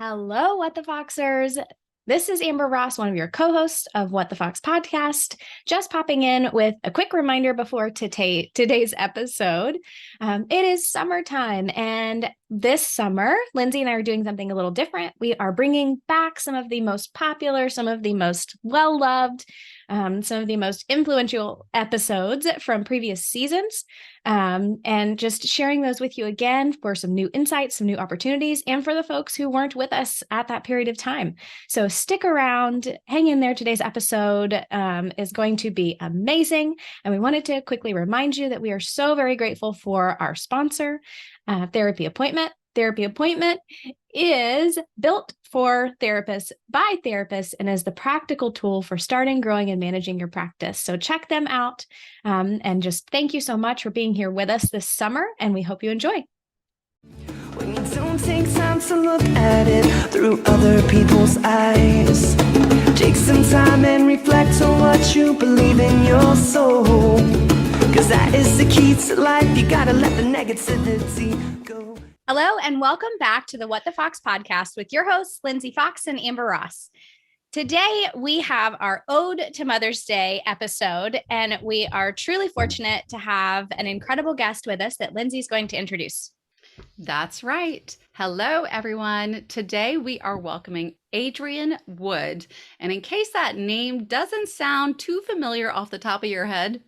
Hello, What the Foxers. This is Amber Ross, one of your co-hosts of What the Fox podcast, just popping in with a quick reminder before today's episode. It is summertime, and this summer, Lindsay and I are doing something a little different. We are bringing back some of the most popular, some of the most well-loved, some of the most influential episodes from previous seasons, and just sharing those with you again for some new insights, some new opportunities, and for the folks who weren't with us at that period of time. So stick around, hang in there. Today's episode is going to be amazing. And we wanted to quickly remind you that we are so very grateful for our sponsor, Therapy Appointment. Therapy Appointment is built for therapists by therapists and is the practical tool for starting, growing, and managing your practice. So check them out. And just thank you so much for being here with us this summer, and we hope you enjoy. When you don't take time to look at it through other people's eyes, take some time and reflect on what you believe in your soul, because that is the key to life. You gotta let the negativity go. Hello, and welcome back to the What the Fox podcast with your hosts, Lindsay Fox and Amber Ross. Today, we have our Ode to Mother's Day episode, and we are truly fortunate to have an incredible guest with us that Lindsay's going to introduce. That's right. Hello, everyone. Today we are welcoming Adrian Wood. And in case that name doesn't sound too familiar off the top of your head,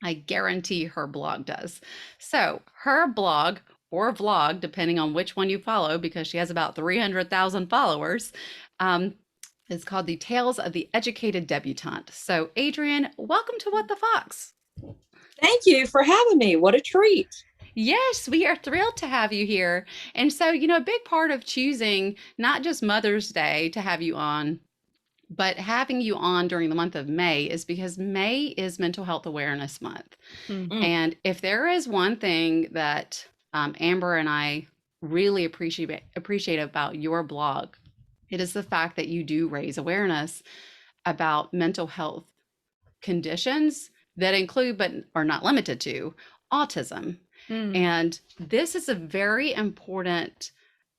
I guarantee her blog does. So her blog or vlog, depending on which one you follow, because she has about 300,000 followers, is called The Tales of the Educated Debutante. So Adrian, welcome to What the Fox. Thank you for having me. What a treat. Yes, we are thrilled to have you here. And so, a big part of choosing not just Mother's Day to have you on, but having you on during the month of May is because May is Mental Health Awareness Month. Mm-hmm. And if there is one thing that Amber and I really appreciate about your blog, it is the fact that you do raise awareness about mental health conditions that include, but are not limited to, autism. And this is a very important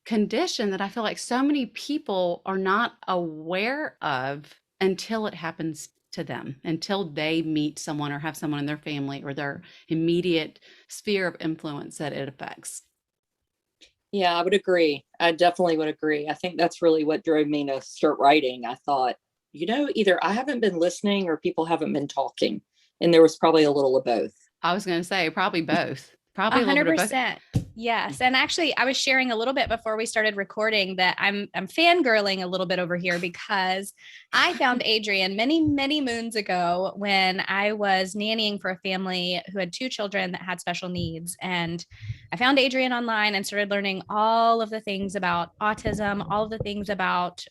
condition that I feel like so many people are not aware of until it happens to them, until they meet someone or have someone in their family or their immediate sphere of influence that it affects. Yeah, I would agree. I definitely would agree. I think that's really what drove me to start writing. I thought, either I haven't been listening or people haven't been talking. And there was probably a little of both. I was going to say probably both. Probably 100%. Yes. And actually, I was sharing a little bit before we started recording that I'm fangirling a little bit over here because I found Adrian many, many moons ago when I was nannying for a family who had two children that had special needs. And I found Adrian online and started learning all of the things about autism, all of the things about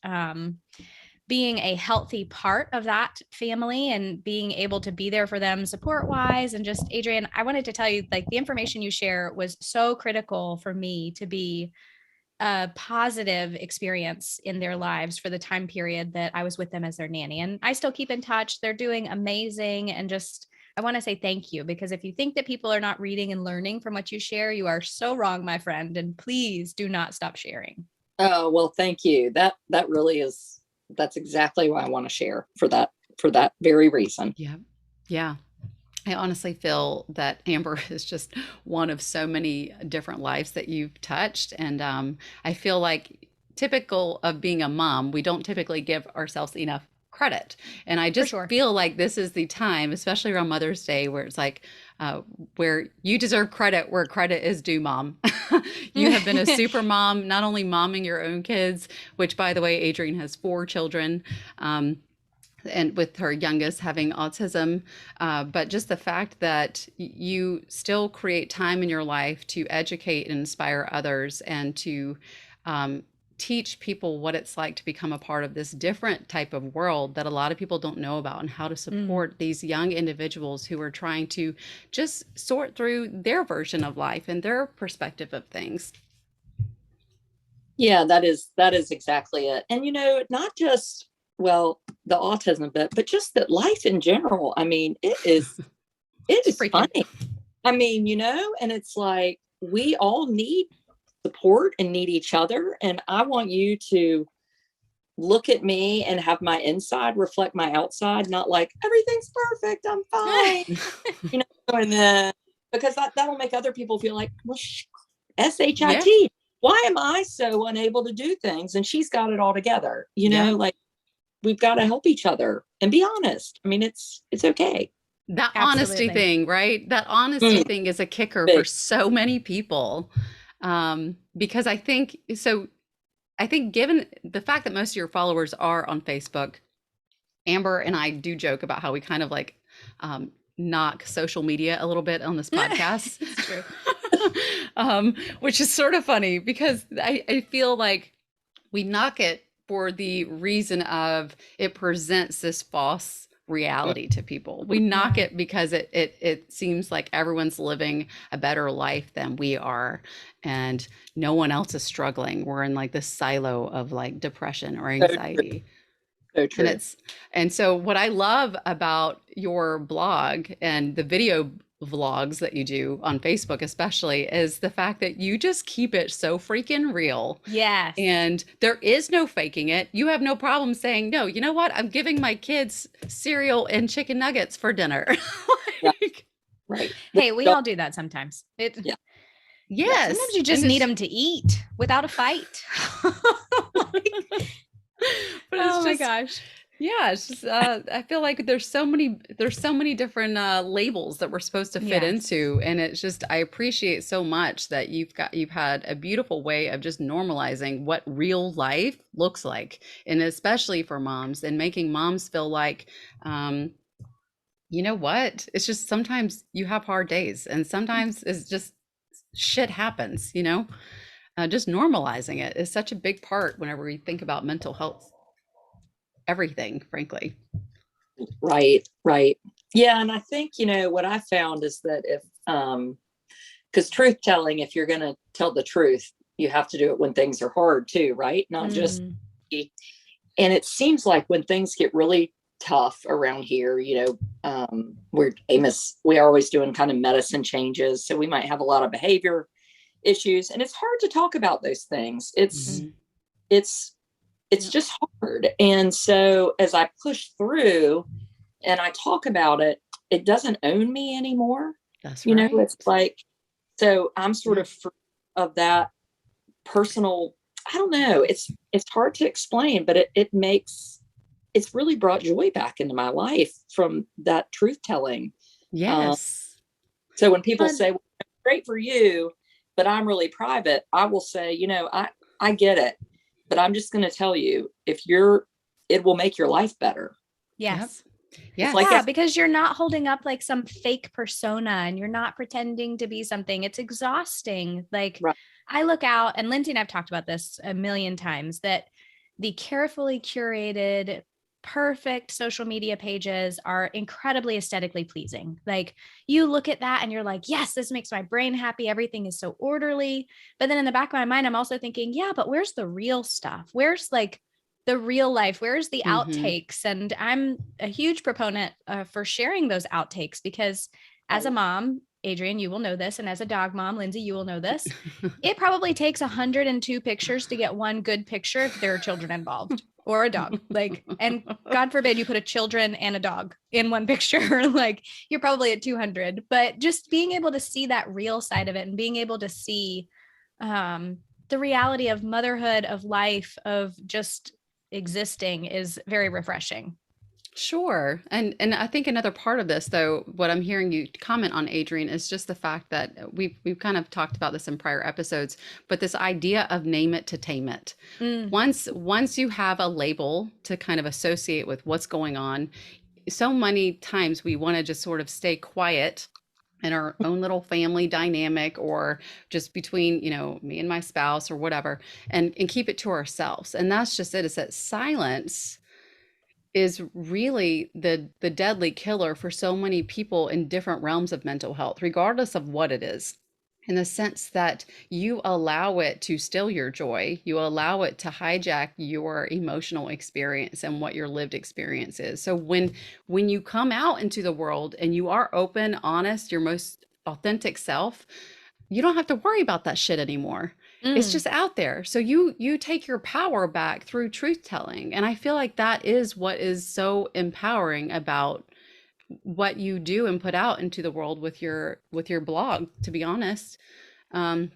being a healthy part of that family and being able to be there for them support wise. And just, Adrian, I wanted to tell you, like, the information you share was so critical for me to be a positive experience in their lives for the time period that I was with them as their nanny. And I still keep in touch. They're doing amazing. And just, I want to say thank you, because if you think that people are not reading and learning from what you share, you are so wrong, my friend. And please do not stop sharing. Oh, well, thank you. That really is. That's exactly why I want to share for that very reason. Yeah. Yeah. I honestly feel that Amber is just one of so many different lives that you've touched. And I feel like typical of being a mom, we don't typically give ourselves enough credit. And I just feel like this is the time, especially around Mother's Day, where it's like, where you deserve credit where credit is due, Mom. You have been a super mom, not only momming your own kids, which, by the way, Adrian has 4 children, and with her youngest having autism, but just the fact that you still create time in your life to educate and inspire others and to teach people what it's like to become a part of this different type of world that a lot of people don't know about, and how to support these young individuals who are trying to just sort through their version of life and their perspective of things. Yeah, that is exactly it. And, not just, the autism bit, but just that life in general. I mean, it is funny. I mean, and it's like, we all need support and need each other. And I want you to look at me and have my inside reflect my outside, not like everything's perfect, I'm fine, and then because that'll make other people feel like, well, SHIT, Yeah. why am I so unable to do things? And she's got it all together, Yeah. like we've got to help each other and be honest. I mean, it's okay. That honesty Absolutely. thing, right? That honesty thing is a kicker for so many people. Because I think given the fact that most of your followers are on Facebook, Amber and I do joke about how we kind of like knock social media a little bit on this podcast. It's true. Which is sort of funny because I feel like we knock it for the reason of it presents this false reality to people. We knock it because it seems like everyone's living a better life than we are, and no one else is struggling. We're in like this silo of like depression or anxiety. So true. And so what I love about your blog and the video vlogs that you do on Facebook especially is the fact that you just keep it so freaking real. Yes. And there is no faking it. You have no problem saying, no, you know what? I'm giving my kids cereal and chicken nuggets for dinner. Right. Hey, we all do that sometimes. Yes. Sometimes you just need them to eat without a fight. But it's my gosh. Yeah, it's just I feel like there's so many different labels that we're supposed to fit into, and it's just I appreciate so much that you've had a beautiful way of just normalizing what real life looks like, and especially for moms, and making moms feel like you know what? It's just sometimes you have hard days, and sometimes it's just shit happens, just normalizing it is such a big part whenever we think about mental health, everything, frankly. Right. Yeah. And I think, what I found is that because truth telling, if you're going to tell the truth, you have to do it when things are hard too, right? Not just, and it seems like when things get really tough around here, we're always doing kind of medicine changes. So we might have a lot of behavior issues, and it's hard to talk about those things. It's just hard. And so as I push through and I talk about it, it doesn't own me anymore. That's right. It's like, so I'm sort of free of that personal, I don't know. It's hard to explain, but it's really brought joy back into my life from that truth telling. Yes. So when people say, well, great for you, but I'm really private, I will say, I get it, but I'm just going to tell you, it will make your life better. Yes. Yep. Because you're not holding up like some fake persona, and you're not pretending to be something. It's exhausting. Like I look out, and Lindsay and I've talked about this a million times, that the carefully curated, perfect social media pages are incredibly aesthetically pleasing. Like you look at that and you're like, yes, this makes my brain happy. Everything is so orderly. But then in the back of my mind, I'm also thinking, yeah, but where's the real stuff? Where's like the real life? Where's the outtakes? And I'm a huge proponent for sharing those outtakes, because as a mom, Adrian, you will know this. And as a dog mom, Lindsay, you will know this. It probably takes 102 pictures to get one good picture if there are children involved. Or a dog, and God forbid you put a children and a dog in one picture, like you're probably at 200, but just being able to see that real side of it, and being able to see the reality of motherhood, of life, of just existing is very refreshing. Sure. And I think another part of this, though, what I'm hearing you comment on, Adrian, is just the fact that we've kind of talked about this in prior episodes, but this idea of name it to tame it. Once you have a label to kind of associate with what's going on, so many times we want to just sort of stay quiet in our own little family dynamic, or just between, me and my spouse or whatever, and keep it to ourselves. And that's just it, is that silence is really the deadly killer for so many people in different realms of mental health, regardless of what it is, in the sense that you allow it to steal your joy, you allow it to hijack your emotional experience and what your lived experience is. So when you come out into the world and you are open, honest, your most authentic self, you don't have to worry about that shit anymore. It's just out there. So you take your power back through truth telling. And I feel like that is what is so empowering about what you do and put out into the world with your blog, to be honest. Um,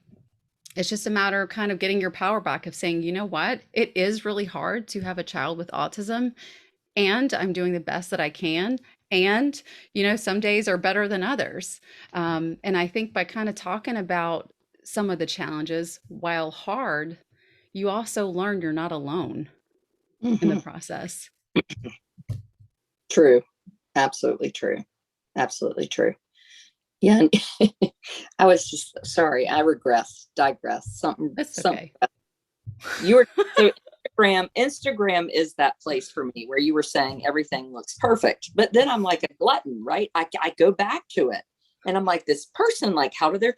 it's just a matter of kind of getting your power back of saying, you know what, it is really hard to have a child with autism, and I'm doing the best that I can. And, some days are better than others. And I think by kind of talking about some of the challenges, while hard, you also learn you're not alone in the process. True. Absolutely true. Absolutely true. Yeah. And I was just sorry. I digress. Something. That's okay. You were so Instagram is that place for me where you were saying everything looks perfect, but then I'm like a glutton, right? I go back to it and I'm like, this person, like, how do they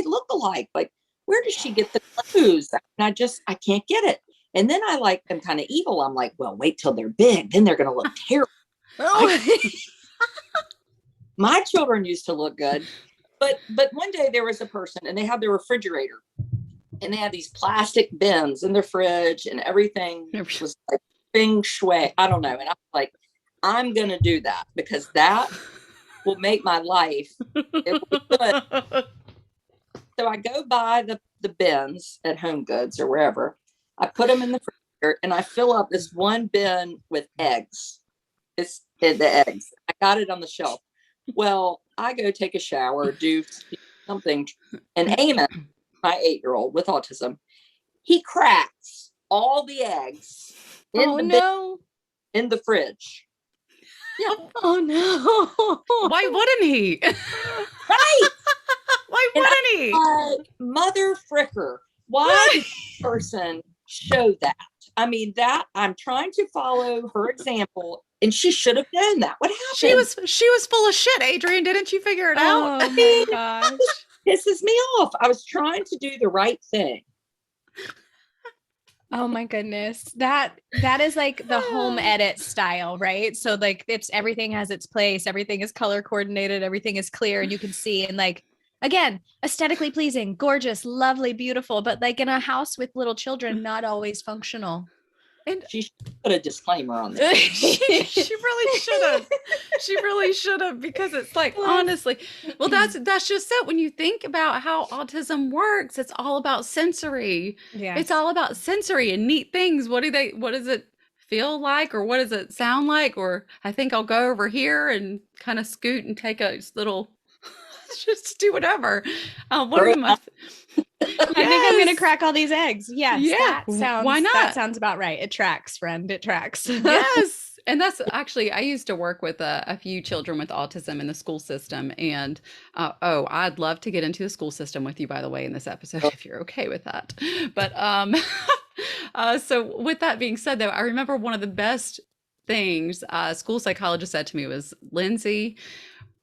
look alike? Like, where does she get the clothes? And I can't get it. And then I like am kind of evil. I'm like, well, wait till they're big, then they're going to look terrible. My children used to look good, but one day there was a person and they had their refrigerator and they had these plastic bins in their fridge and everything was like feng shui. I don't know. And I was like, I'm going to do that because that will make my life. It will be good. So I go buy the bins at Home Goods or wherever. I put them in the refrigerator and I fill up this one bin with eggs. It's the eggs. I got it on the shelf. Well, I go take a shower, do something, and Eamon, my 8-year-old with autism, he cracks all the eggs in the fridge. Yeah. Oh no! Why wouldn't he? Right? Why wouldn't he? Mother fricker! Why did this person show that? I mean, that I'm trying to follow her example, and she should have done that. What happened? She was full of shit, Adrian. Didn't you figure it out? Oh my gosh. Pisses me off. I was trying to do the right thing. Oh my goodness. That is like the home edit style, right? So like everything has its place, everything is color coordinated, everything is clear and you can see, and like, again, aesthetically pleasing, gorgeous, lovely, beautiful, but like in a house with little children, not always functional. And she should put a disclaimer on this. She really should have. She really should have, because it's like, honestly, well, that's just it. When you think about how autism works, it's all about sensory. Yeah. It's all about sensory and neat things. What does it feel like? Or what does it sound like? Or I think I'll go over here and kind of scoot and take a little, just do whatever. What are my... I think I'm going to crack all these eggs. Yes. Yeah. Why not? That sounds about right. It tracks, friend. It tracks. Yes. And that's actually, I used to work with a few children with autism in the school system. And I'd love to get into the school system with you, by the way, in this episode, if you're okay with that. But so with that being said, though, I remember one of the best things a school psychologist said to me was, Lindsay,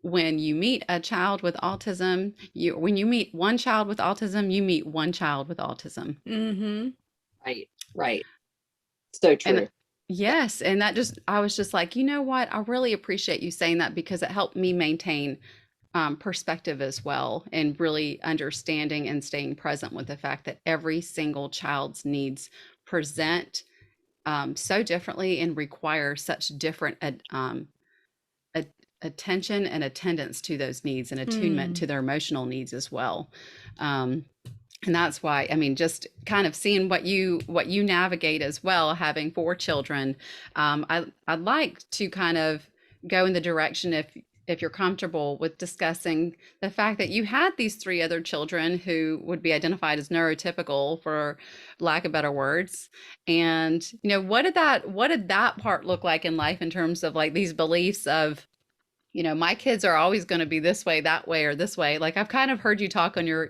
when you meet a child with autism, when you meet one child with autism, you meet one child with autism. Mm-hmm. Right. So true. And, yes. And I was just like, you know what? I really appreciate you saying that, because it helped me maintain perspective as well, and really understanding and staying present with the fact that every single child's needs present so differently and require such different attention and attendance to those needs, and attunement to their emotional needs as well. And that's why, I mean, just kind of seeing what you navigate as well, having 4 children, I'd like to kind of go in the direction, if you're comfortable with discussing the fact that you had these 3 other children who would be identified as neurotypical, for lack of better words. And, what did that part look like in life, in terms of like these beliefs of, my kids are always going to be this way, that way, or this way. Like, I've kind of heard you talk on your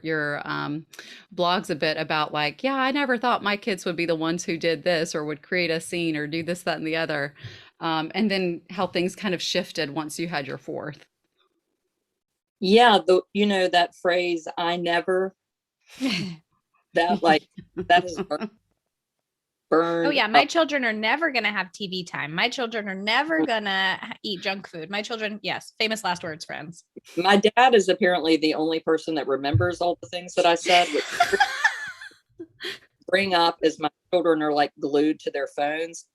blogs a bit about like, yeah, I never thought my kids would be the ones who did this, or would create a scene, or do this, that, and the other. And then how things kind of shifted once you had your 4th. Yeah. That phrase, I never, that is burned. Oh yeah. My children are never going to have TV time. My children are never going to eat junk food. My children, yes. Famous last words, friends. My dad is apparently the only person that remembers all the things that I said. bring up is my children are like glued to their phones.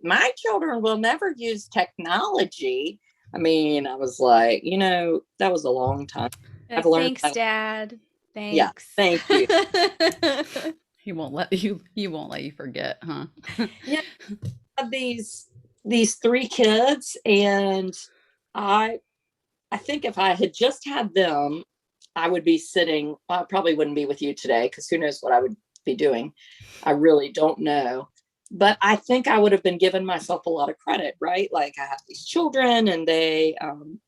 My children will never use technology. I mean, I was like, that was a long time. I've learned. Thanks, Dad. Yeah, Thanks. thank you. He won't let you forget, huh? Yeah, I have these three kids, and I think if I had just had them, I would be sitting. I probably wouldn't be with you today because who knows what I would be doing. I really don't know. But I think I would have been giving myself a lot of credit, right? Like I have these children and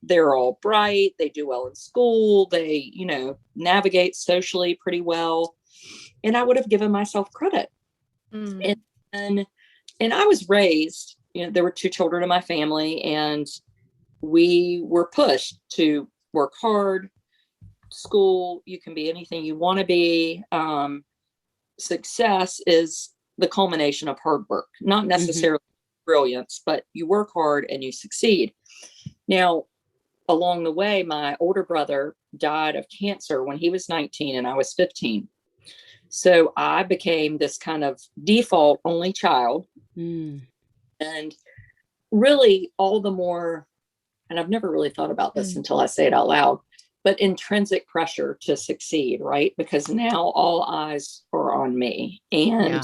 they're all bright. They do well in school. They, navigate socially pretty well. And I would have given myself credit. Mm. And I was raised, there were two children in my family, and we were pushed to work hard. School, you can be anything you want to be. Success is the culmination of hard work, not necessarily brilliance, but you work hard and you succeed. Now, along the way, my older brother died of cancer when he was 19 and I was 15. So I became this kind of default only child. And really all the more, and I've never really thought about this until I say it out loud, but intrinsic pressure to succeed, right? Because now all eyes are on me. And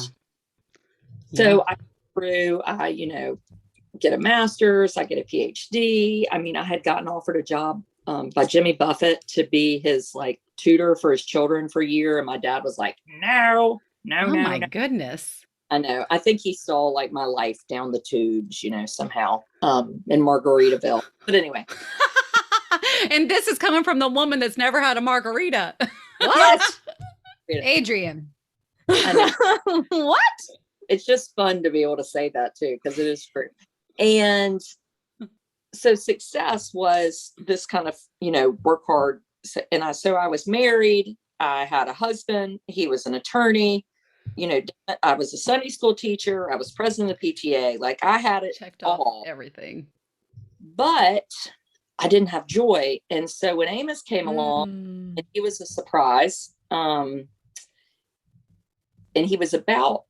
so I get a master's, I get a PhD. I mean, I had gotten offered a job by Jimmy Buffett to be his like tutor for his children for a year. And my dad was like, no. Oh my goodness. I know. I think he saw like my life down the tubes, somehow in Margaritaville. But anyway. And this is coming from the woman that's never had a margarita. What? Adrian. I know. What? It's just fun to be able to say that too, because it is true. And so success was this kind of, work hard. And so I was married. I had a husband. He was an attorney. I was a Sunday school teacher. I was president of the PTA. Like I had it checked all. Off everything. But I didn't have joy. And so when Amos came along, and he was a surprise, and he was about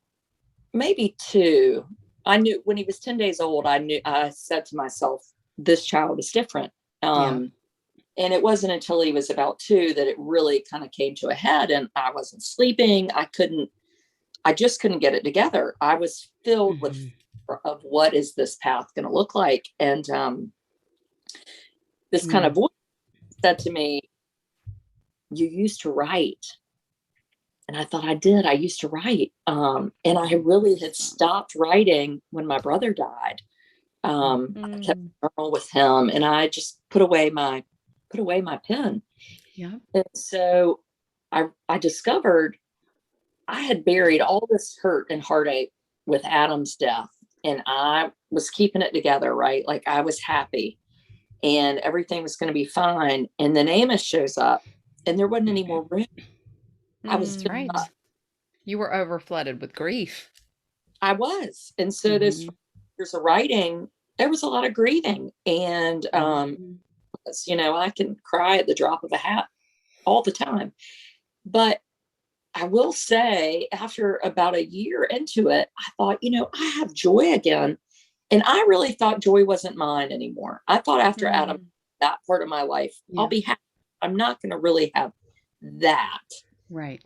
maybe 2. I knew when he was 10 days old, I said to myself, this child is different. And it wasn't until he was about 2 that it really kind of came to a head, and I wasn't sleeping. I just couldn't get it together. I was filled with fear of what is this path going to look like? And this kind of voice said to me, you used to write. And I thought I did. I used to write. And I really had stopped writing when my brother died. I kept a journal with him, and I just put away my pen. Yeah. And so I discovered I had buried all this hurt and heartache with Adam's death, and I was keeping it together, right? Like I was happy and everything was going to be fine. And then Amos shows up, and there wasn't any more room. I was right. You were overflooded with grief. I was. And so there's a writing, there was a lot of grieving. And, I can cry at the drop of a hat all the time. But I will say, after about a year into it, I thought, I have joy again. And I really thought joy wasn't mine anymore. I thought after Adam, that part of my life, I'll be happy. I'm not going to really have that. Right.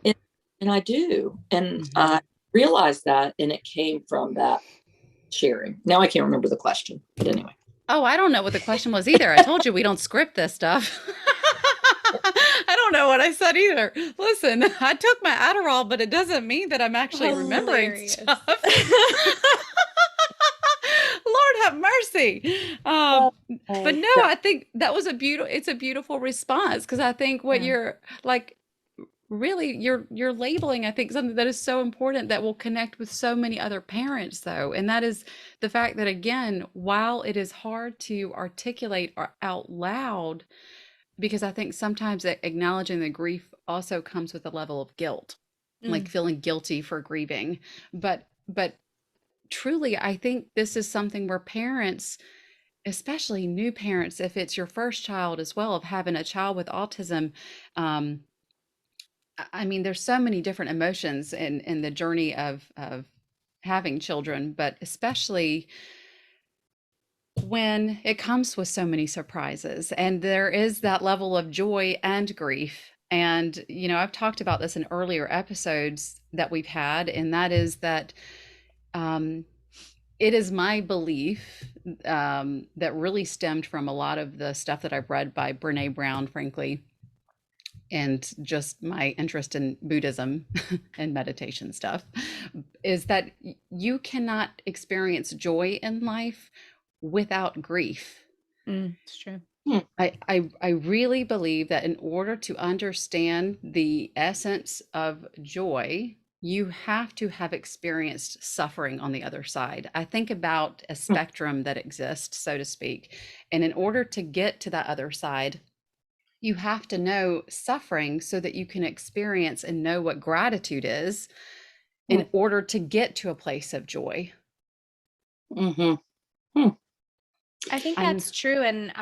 And I do. And I realized that, and it came from that sharing. Now I can't remember the question, but anyway. Oh, I don't know what the question was either. I told you we don't script this stuff. I don't know what I said either. Listen, I took my Adderall, but it doesn't mean that I'm actually remembering stuff. Lord have mercy. But no, I think that was it's a beautiful response, because I think what you're like, really you're labeling, I think, something that is so important that will connect with so many other parents though. And that is the fact that, again, while it is hard to articulate out loud, because I think sometimes acknowledging the grief also comes with a level of guilt, like feeling guilty for grieving. But truly, I think this is something where parents, especially new parents, if it's your first child as well, of having a child with autism, I mean, there's so many different emotions in the journey of having children, but especially when it comes with so many surprises, and there is that level of joy and grief. And I've talked about this in earlier episodes that we've had, and that is that um, it is my belief that really stemmed from a lot of the stuff that I've read by Brene Brown, frankly, and just my interest in Buddhism and meditation stuff, is that you cannot experience joy in life without grief. It's true. I really believe that in order to understand the essence of joy, you have to have experienced suffering on the other side. I think about a spectrum that exists, so to speak. And in order to get to that other side, you have to know suffering so that you can experience and know what gratitude is in order to get to a place of joy. Mm-hmm. I think that's true. And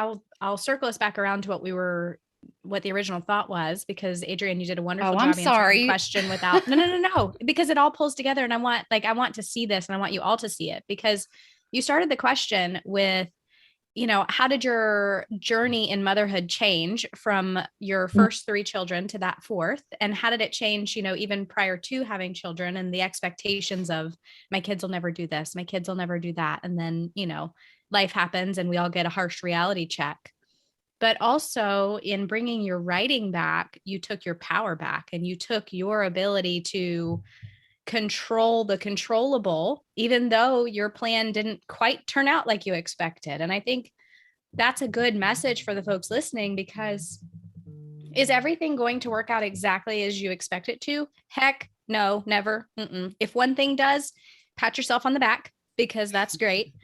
I'll circle us back around to what the original thought was, because Adrian, you did a wonderful job answering the question without, no, because it all pulls together. And I want to see this, and I want you all to see it, because you started the question with, how did your journey in motherhood change from your first 3 children to that 4th? And how did it change, even prior to having children, and the expectations of, my kids will never do this, my kids will never do that. And then, life happens and we all get a harsh reality check. But also, in bringing your writing back, you took your power back, and you took your ability to control the controllable, even though your plan didn't quite turn out like you expected. And I think that's a good message for the folks listening, because is everything going to work out exactly as you expect it to? Heck, no, never. If one thing does, pat yourself on the back, because that's great.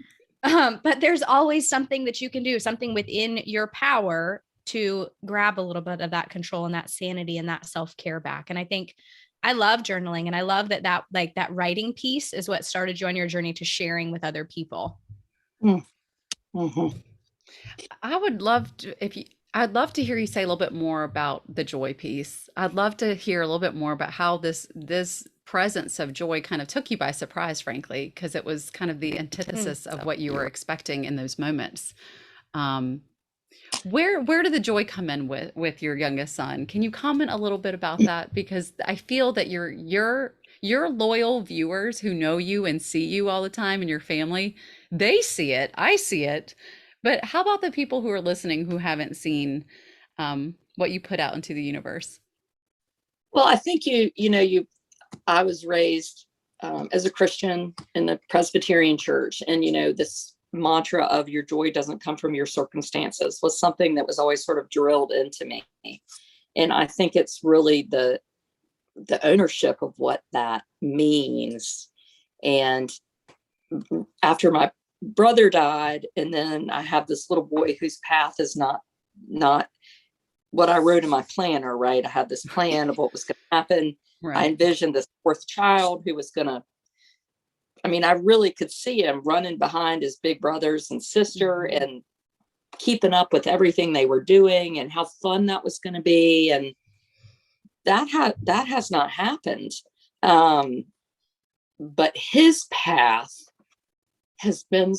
But there's always something that you can do, something within your power to grab a little bit of that control and that sanity and that self-care back. And I think I love journaling, and I love that writing piece is what started you on your journey to sharing with other people. Mm-hmm. I'd love to hear you say a little bit more about the joy piece. I'd love to hear a little bit more about how this presence of joy kind of took you by surprise, frankly, because it was kind of the antithesis of what you were expecting in those moments. Where did the joy come in with your youngest son? Can you comment a little bit about that? Because I feel that your loyal viewers who know you and see you all the time, and your family, they see it. I see it. But how about the people who are listening who haven't seen what you put out into the universe? Well, I think I was raised as a Christian in the Presbyterian church, and this mantra of your joy doesn't come from your circumstances was something that was always sort of drilled into me. And I think it's really the ownership of what that means. And after my brother died, and then I have this little boy whose path is not what I wrote in my planner, right? I had this plan of what was going to happen. Right. I envisioned this 4th child who was going to, I really could see him running behind his big brothers and sister and keeping up with everything they were doing, and how fun that was going to be. And that has not happened. But his path has been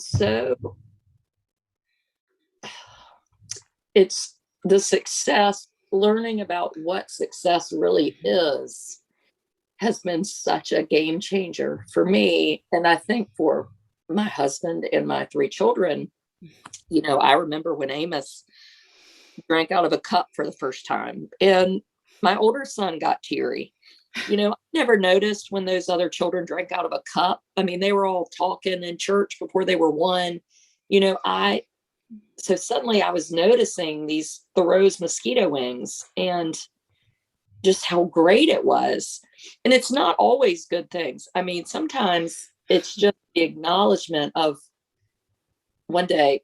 it's the success, learning about what success really is, has been such a game changer for me. And I think for my husband and my 3 children, I remember when Amos drank out of a cup for the first time, and my older son got teary. I never noticed when those other children drank out of a cup. They were all talking in church before they were 1. So suddenly I was noticing these Thoreau's mosquito wings, and just how great it was. And it's not always good things. Sometimes it's just the acknowledgement of one day.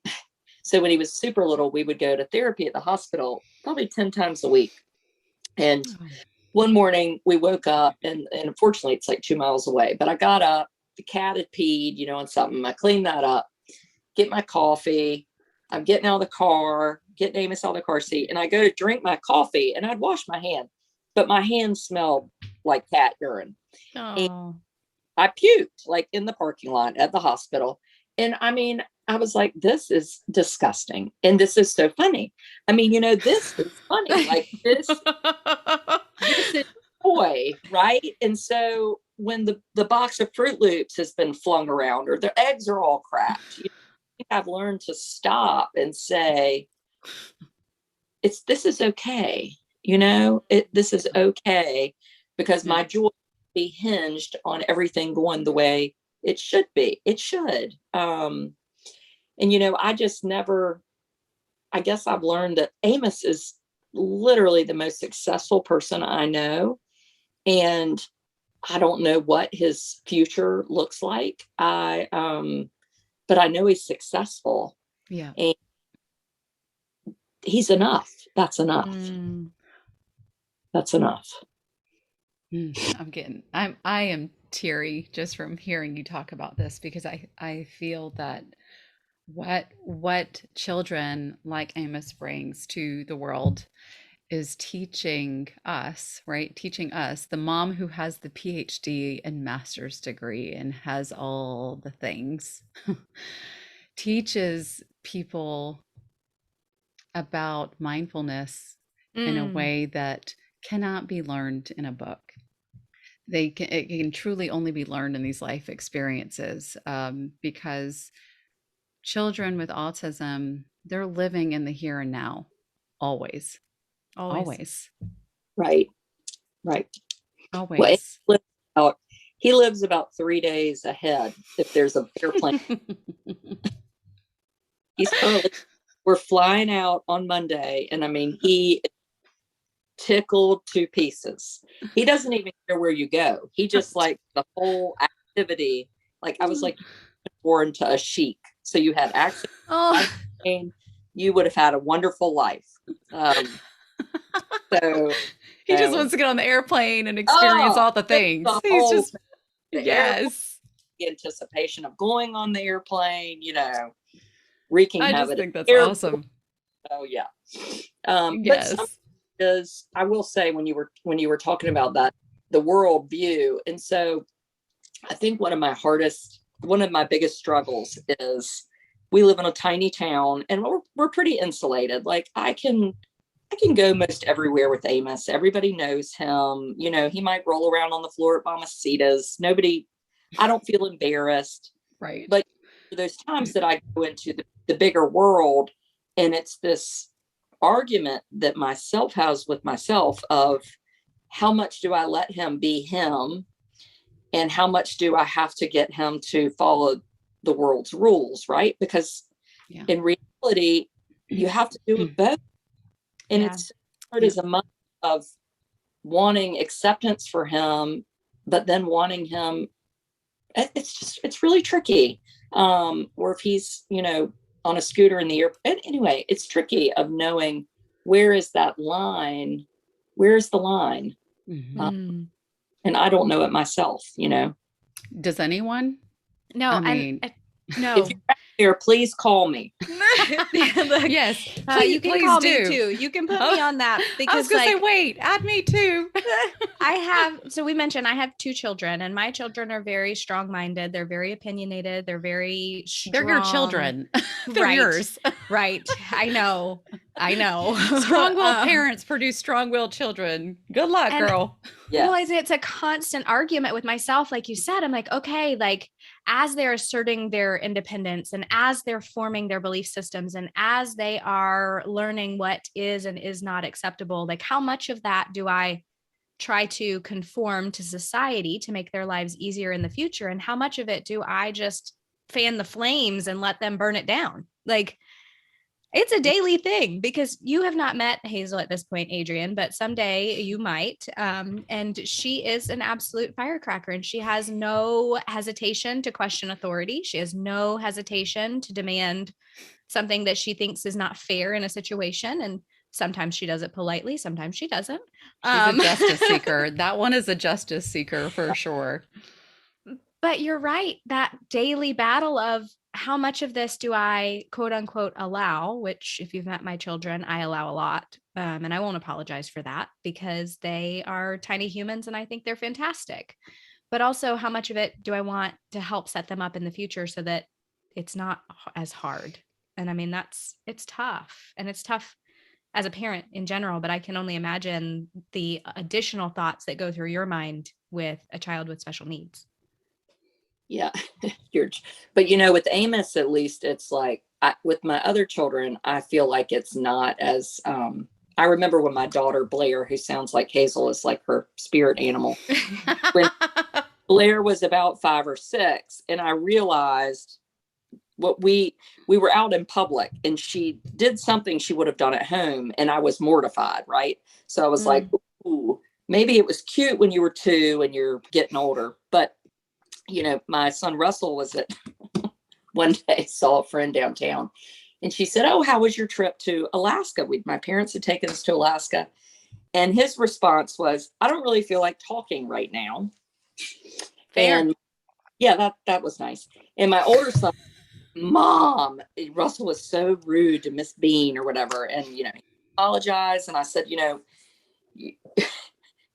So when he was super little, we would go to therapy at the hospital probably 10 times a week. And one morning we woke up, and unfortunately it's like 2 miles away, but I got up, the cat had peed, on something. I cleaned that up, get my coffee. I'm getting out of the car, getting Amos out of the car seat, and I go to drink my coffee, and I'd wash my hand. but my hands smelled like cat urine. And Oh, I puked like in the parking lot at the hospital. And I mean, I was like, this is disgusting. And this is so funny. I mean, this is funny. Like this is joy, right? And so when the box of Fruit Loops has been flung around or the eggs are all cracked, I've learned to stop and say, this is okay. This is okay, because my joy be hinged on everything going the way it should be. It should. And I just never, I guess I've learned that Amos is literally the most successful person I know. And I don't know what his future looks like. But I know he's successful. yeah. And he's enough. That's enough. That's enough. I am teary just from hearing you talk about this, because I feel that what children like Amos brings to the world is teaching us, right? Teaching us, the mom who has the PhD and master's degree and has all the things, teaches people about mindfulness in a way that cannot be learned in a book. It can truly only be learned in these life experiences, because children with autism, they're living in the here and now, always. Right. Always. Well, he lives about 3 days ahead if there's an airplane. He's early. We're flying out on Monday, and I mean, he is tickled to pieces. He doesn't even care where you go. He just like the whole activity. Like I was like born to a sheik, so you had access. And you would have had a wonderful life. So he just wants to get on the airplane and experience all the things. He's just the anticipation of going on the airplane, wreaking havoc. I just think that's awesome. Oh yeah. But some is, I will say, when you were talking about that, the world view, and so I think one of my biggest struggles is we live in a tiny town and we're pretty insulated. Like I can go most everywhere with Amos. Everybody knows him. He might roll around on the floor at Mamacitas. I don't feel embarrassed. Right. But there's times that I go into the bigger world, and it's this argument that myself has with myself of how much do I let him be him, and how much do I have to get him to follow the world's rules, right? Because in reality, you have to do both. And it's hard as a mother of wanting acceptance for him, but then wanting him, it's really tricky. Or if he's, on a scooter in the air. Anyway, it's tricky of knowing where is that line? Where's the line? And I don't know it myself, Does anyone? No, I mean, no. If you're out there, please call me. Yes, you can call me too. You can put me on that, because I was gonna say, wait, add me too. So we mentioned I have 2 children, and my children are very strong-minded. They're very opinionated. They're very strong. They're your children. They're yours. Right. I know. Strong-willed parents produce strong-willed children. Good luck, girl. Yeah. Realizing it's a constant argument with myself. Like you said, I'm like, okay, like as they're asserting their independence and as they're forming their belief systems and as they are learning what is and is not acceptable, like how much of that do I try to conform to society to make their lives easier in the future? And how much of it do I just fan the flames and let them burn it down? Like, it's a daily thing, because you have not met Hazel at this point, Adrian, but someday you might. And she is an absolute firecracker, and she has no hesitation to question authority. She has no hesitation to demand something that she thinks is not fair in a situation. And sometimes she does it politely. Sometimes she doesn't. She's a justice seeker. That one is a justice seeker for sure. But you're right. That daily battle of how much of this do I quote unquote allow, which if you've met my children, I allow a lot. And I won't apologize for that because they are tiny humans and I think they're fantastic. But also how much of it do I want to help set them up in the future so that it's not as hard? And I mean, it's tough, and it's tough as a parent in general, but I can only imagine the additional thoughts that go through your mind with a child with special needs. Yeah. But with Amos, at least it's like, with my other children, I feel like it's not as, I remember when my daughter Blair, who sounds like Hazel, is like her spirit animal. When Blair was about 5 or 6, and I realized what we were out in public and she did something she would have done at home, and I was mortified, right? So I was like, ooh, maybe it was cute when you were 2 and you're getting older. But my son Russell was at one day, saw a friend downtown, and she said, oh, how was your trip to Alaska? My parents had taken us to Alaska. And his response was, I don't really feel like talking right now. Fair. And yeah, that was nice. And my older son, Mom, Russell was so rude to Miss Bean or whatever. And, he apologized. And I said, you,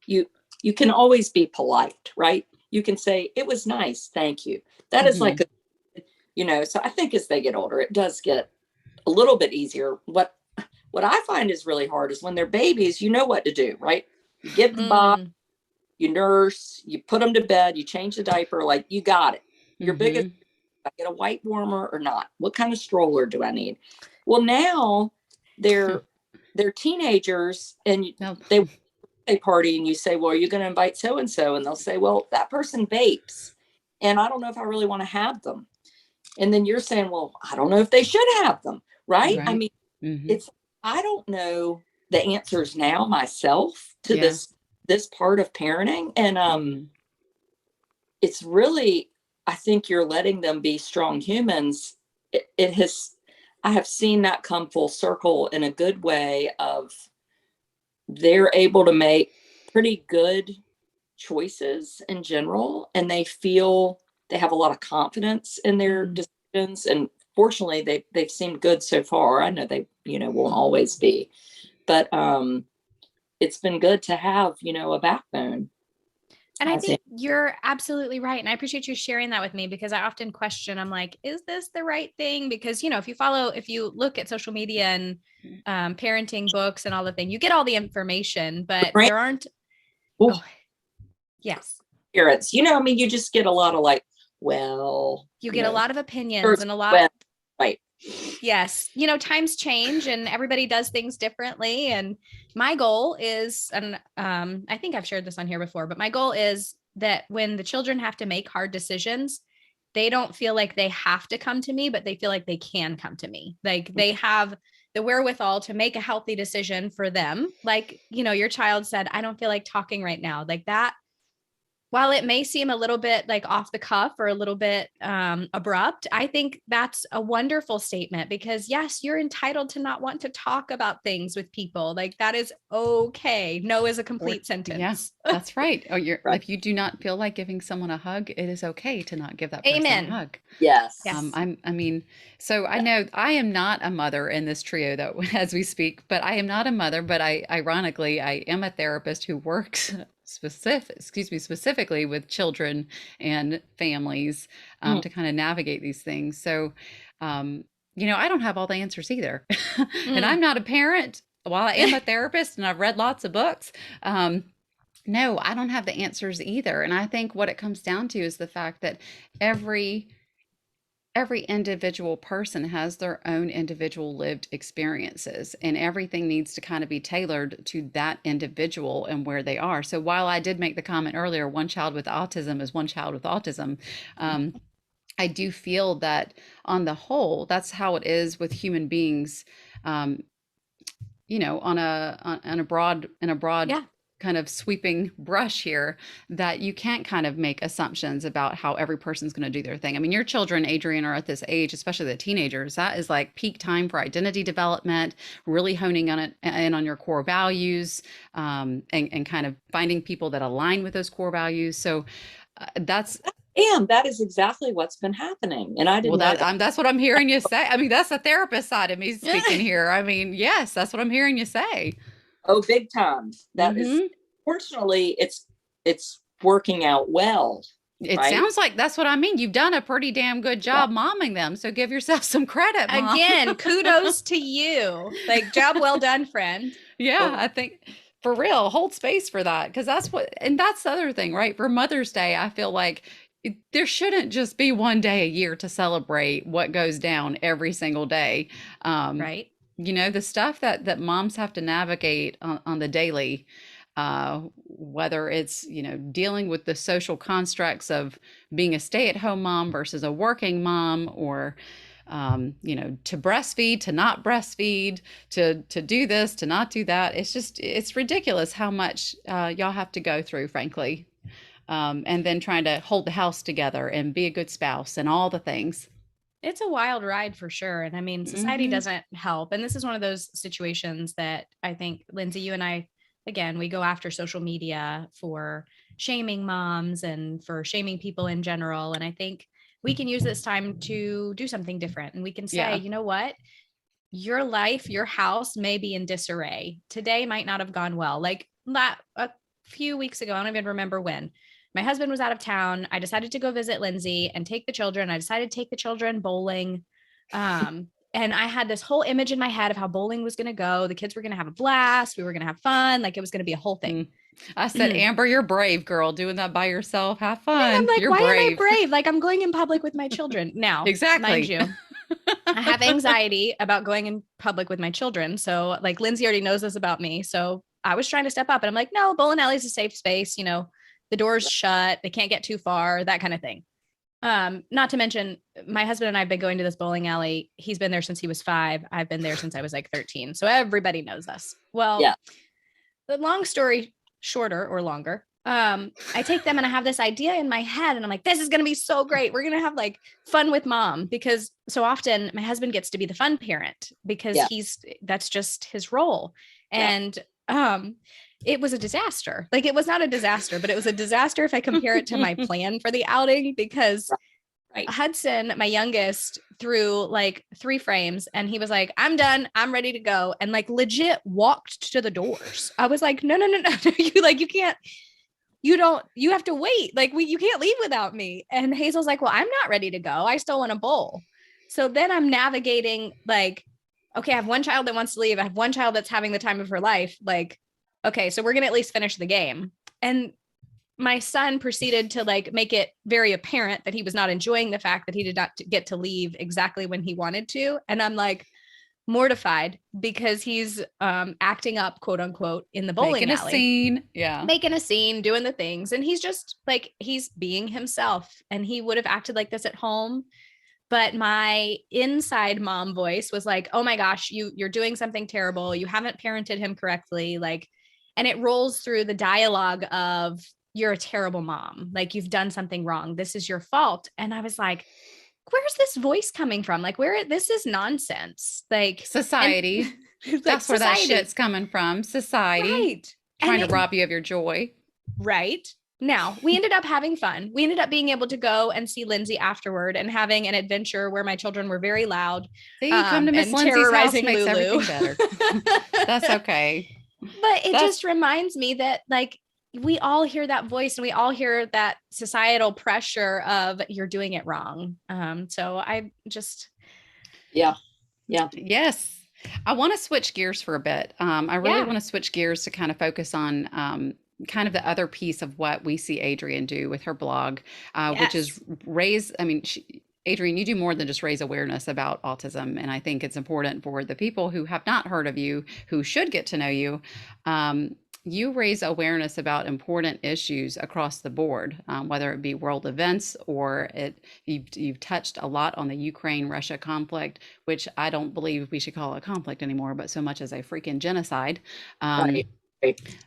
you can always be polite, right? You can say, it was nice. Thank you. That is like, so I think as they get older, it does get a little bit easier. What I find is really hard is when they're babies, you know what to do, right? You give the bottle, you nurse, you put them to bed, you change the diaper, like you got it. Your biggest, I get a white warmer or not? What kind of stroller do I need? Well, now they're teenagers, and they party, and you say, well, are you going to invite so-and-so? And they'll say, well, that person vapes, and I don't know if I really want to have them. And then you're saying, well, I don't know if they should have them. Right. I mean, I don't know the answers now myself to this part of parenting. And it's really, I think you're letting them be strong humans. I have seen that come full circle in a good way of they're able to make pretty good choices in general, and they feel they have a lot of confidence in their decisions. And fortunately, they've seemed good so far. I know they, won't always be, but it's been good to have, a backbone. And I think you're absolutely right. And I appreciate you sharing that with me, because I often question, I'm like, is this the right thing? Because, if you look at social media and parenting books and all the things, you get all the information, but there aren't. Yes. Parents, you just get a lot of like, well, you get a lot of opinions and a lot. Right. Yes. Times change and everybody does things differently. And my goal is, and I think I've shared this on here before, but my goal is that when the children have to make hard decisions, they don't feel like they have to come to me, but they feel like they can come to me. Like they have the wherewithal to make a healthy decision for them. Like, your child said, I don't feel like talking right now. Like that. While it may seem a little bit like off the cuff or a little bit abrupt, I think that's a wonderful statement, because yes, you're entitled to not want to talk about things with people. Like that is okay. No is a complete sentence. Yes, that's right. Oh, right. If you do not feel like giving someone a hug, it is okay to not give that person a hug. Yes. So I know I am not a mother in this trio though, as we speak, but I am not a mother, but ironically, I am a therapist who works specifically with children and families to kind of navigate these things. So, I don't have all the answers either. And I'm not a parent. While I am a therapist and I've read lots of books, no, I don't have the answers either. And I think what it comes down to is the fact that every individual person has their own individual lived experiences, and everything needs to kind of be tailored to that individual and where they are. So while I did make the comment earlier, one child with autism is one child with autism, I do feel that on the whole, that's how it is with human beings, on a broad kind of sweeping brush here, that you can't kind of make assumptions about how every person's going to do their thing. I mean, your children, Adrian, are at this age, especially the teenagers, that is like peak time for identity development, really honing in on your core values, and kind of finding people that align with those core values. So that's And that is exactly what's been happening. And I Well, didn't know that. that's what I'm hearing you say. I mean, that's the therapist side of me speaking here. I mean, yes, that's what I'm hearing you say. Oh, big time. That is, Hmm. fortunately, it's working out well, It right? sounds like that's what I mean. You've done a pretty damn good Yeah. job momming them. So give yourself some credit, Mom. Again, kudos to you. Like, job well done, friend. Yeah, Well, I think for real, hold space for that. Because that's what, and that's the other thing, right? For Mother's Day, I feel like there shouldn't just be one day a year to celebrate what goes down every single day. Um, Right. the stuff that moms have to navigate on the daily, whether it's, dealing with the social constructs of being a stay-at-home mom versus a working mom, or to breastfeed, to not breastfeed, to do this, to not do that. It's ridiculous how much y'all have to go through, frankly. And then trying to hold the house together and be a good spouse and all the things. It's a wild ride for sure. And I mean, society Hmm. doesn't help. And this is one of those situations that I think, Lindsay, you and I, again, we go after social media for shaming moms and for shaming people in general. And I think we can use this time to do something different. And we can say, Yeah. you know what? Your life, your house may be in disarray. Today might not have gone well. Like that a few weeks ago, I don't even remember when. My husband was out of town. I decided to go visit Lindsay and take the children. I decided to take the children bowling. And I had this whole image in my head of how bowling was going to go. The kids were going to have a blast. We were going to have fun. Like it was going to be a whole thing. Mm. I said, Amber, you're brave, girl, doing that by yourself. Have And I'm fun. like, You're why am I brave. brave? Like I'm going in public with my children. Now, mind Exactly. you, I have anxiety about going in public with my children. So like Lindsay already knows this about me. So I was trying to step up and I'm like, no, bowling alley is a safe space. The door's shut. They can't get too far, that kind of thing. Not to mention my husband and I've been going to this bowling alley. He's been there since he was 5. I've been there since I was like 13. So everybody knows us. Well, yeah. the long story shorter or longer, I take them and I have this idea in my head and I'm like, this is going to be so great. We're going to have like fun with mom, because so often my husband gets to be the fun parent because Yeah. that's just his role. Yeah. And it was a disaster. Like it was not a disaster, but it was a disaster if I compare it to my plan for the outing, because Right. Hudson, my youngest, threw like 3 frames and he was like, I'm done. I'm ready to go. And like legit walked to the doors. I was like, no. You can't, you have to wait. Like you can't leave without me. And Hazel's like, well, I'm not ready to go. I still want to bowl. So then I'm navigating like, okay, I have one child that wants to leave. I have one child that's having the time of her life. Like, okay, so we're going to at least finish the game. And my son proceeded to like make it very apparent that he was not enjoying the fact that he did not get to leave exactly when he wanted to. And I'm like mortified because he's acting up, quote unquote, in the bowling alley. Making a scene. Yeah. Making a scene, doing the things. And he's just like, he's being himself. And he would have acted like this at home. But my inside mom voice was like, oh my gosh, you're doing something terrible. You haven't parented him correctly. Like, and it rolls through the dialogue of, you're a terrible mom. Like you've done something wrong. This is your fault. And I was like, where's this voice coming from? Like this is nonsense. Like society. Like that's where that shit's coming from. Society. Right. Trying to rob you of your joy. Right. Now we ended up having fun. We ended up being able to go and see Lindsay afterward and having an adventure where my children were very loud. See, you come to Miss Lindsay's house, makes Lulu. everything better. That's okay. But it just reminds me that like, we all hear that voice and we all hear that societal pressure of you're doing it wrong. So I just. Yeah. Yes. I want to switch gears for a bit. I really want to switch gears to kind of focus on kind of the other piece of what we see Adrian do with her blog, which is Adrian, you do more than just raise awareness about autism. And I think it's important for the people who have not heard of you, who should get to know you. You raise awareness about important issues across the board, whether it be world events or you've touched a lot on the Ukraine-Russia conflict, which I don't believe we should call a conflict anymore, but so much as a freaking genocide. Right.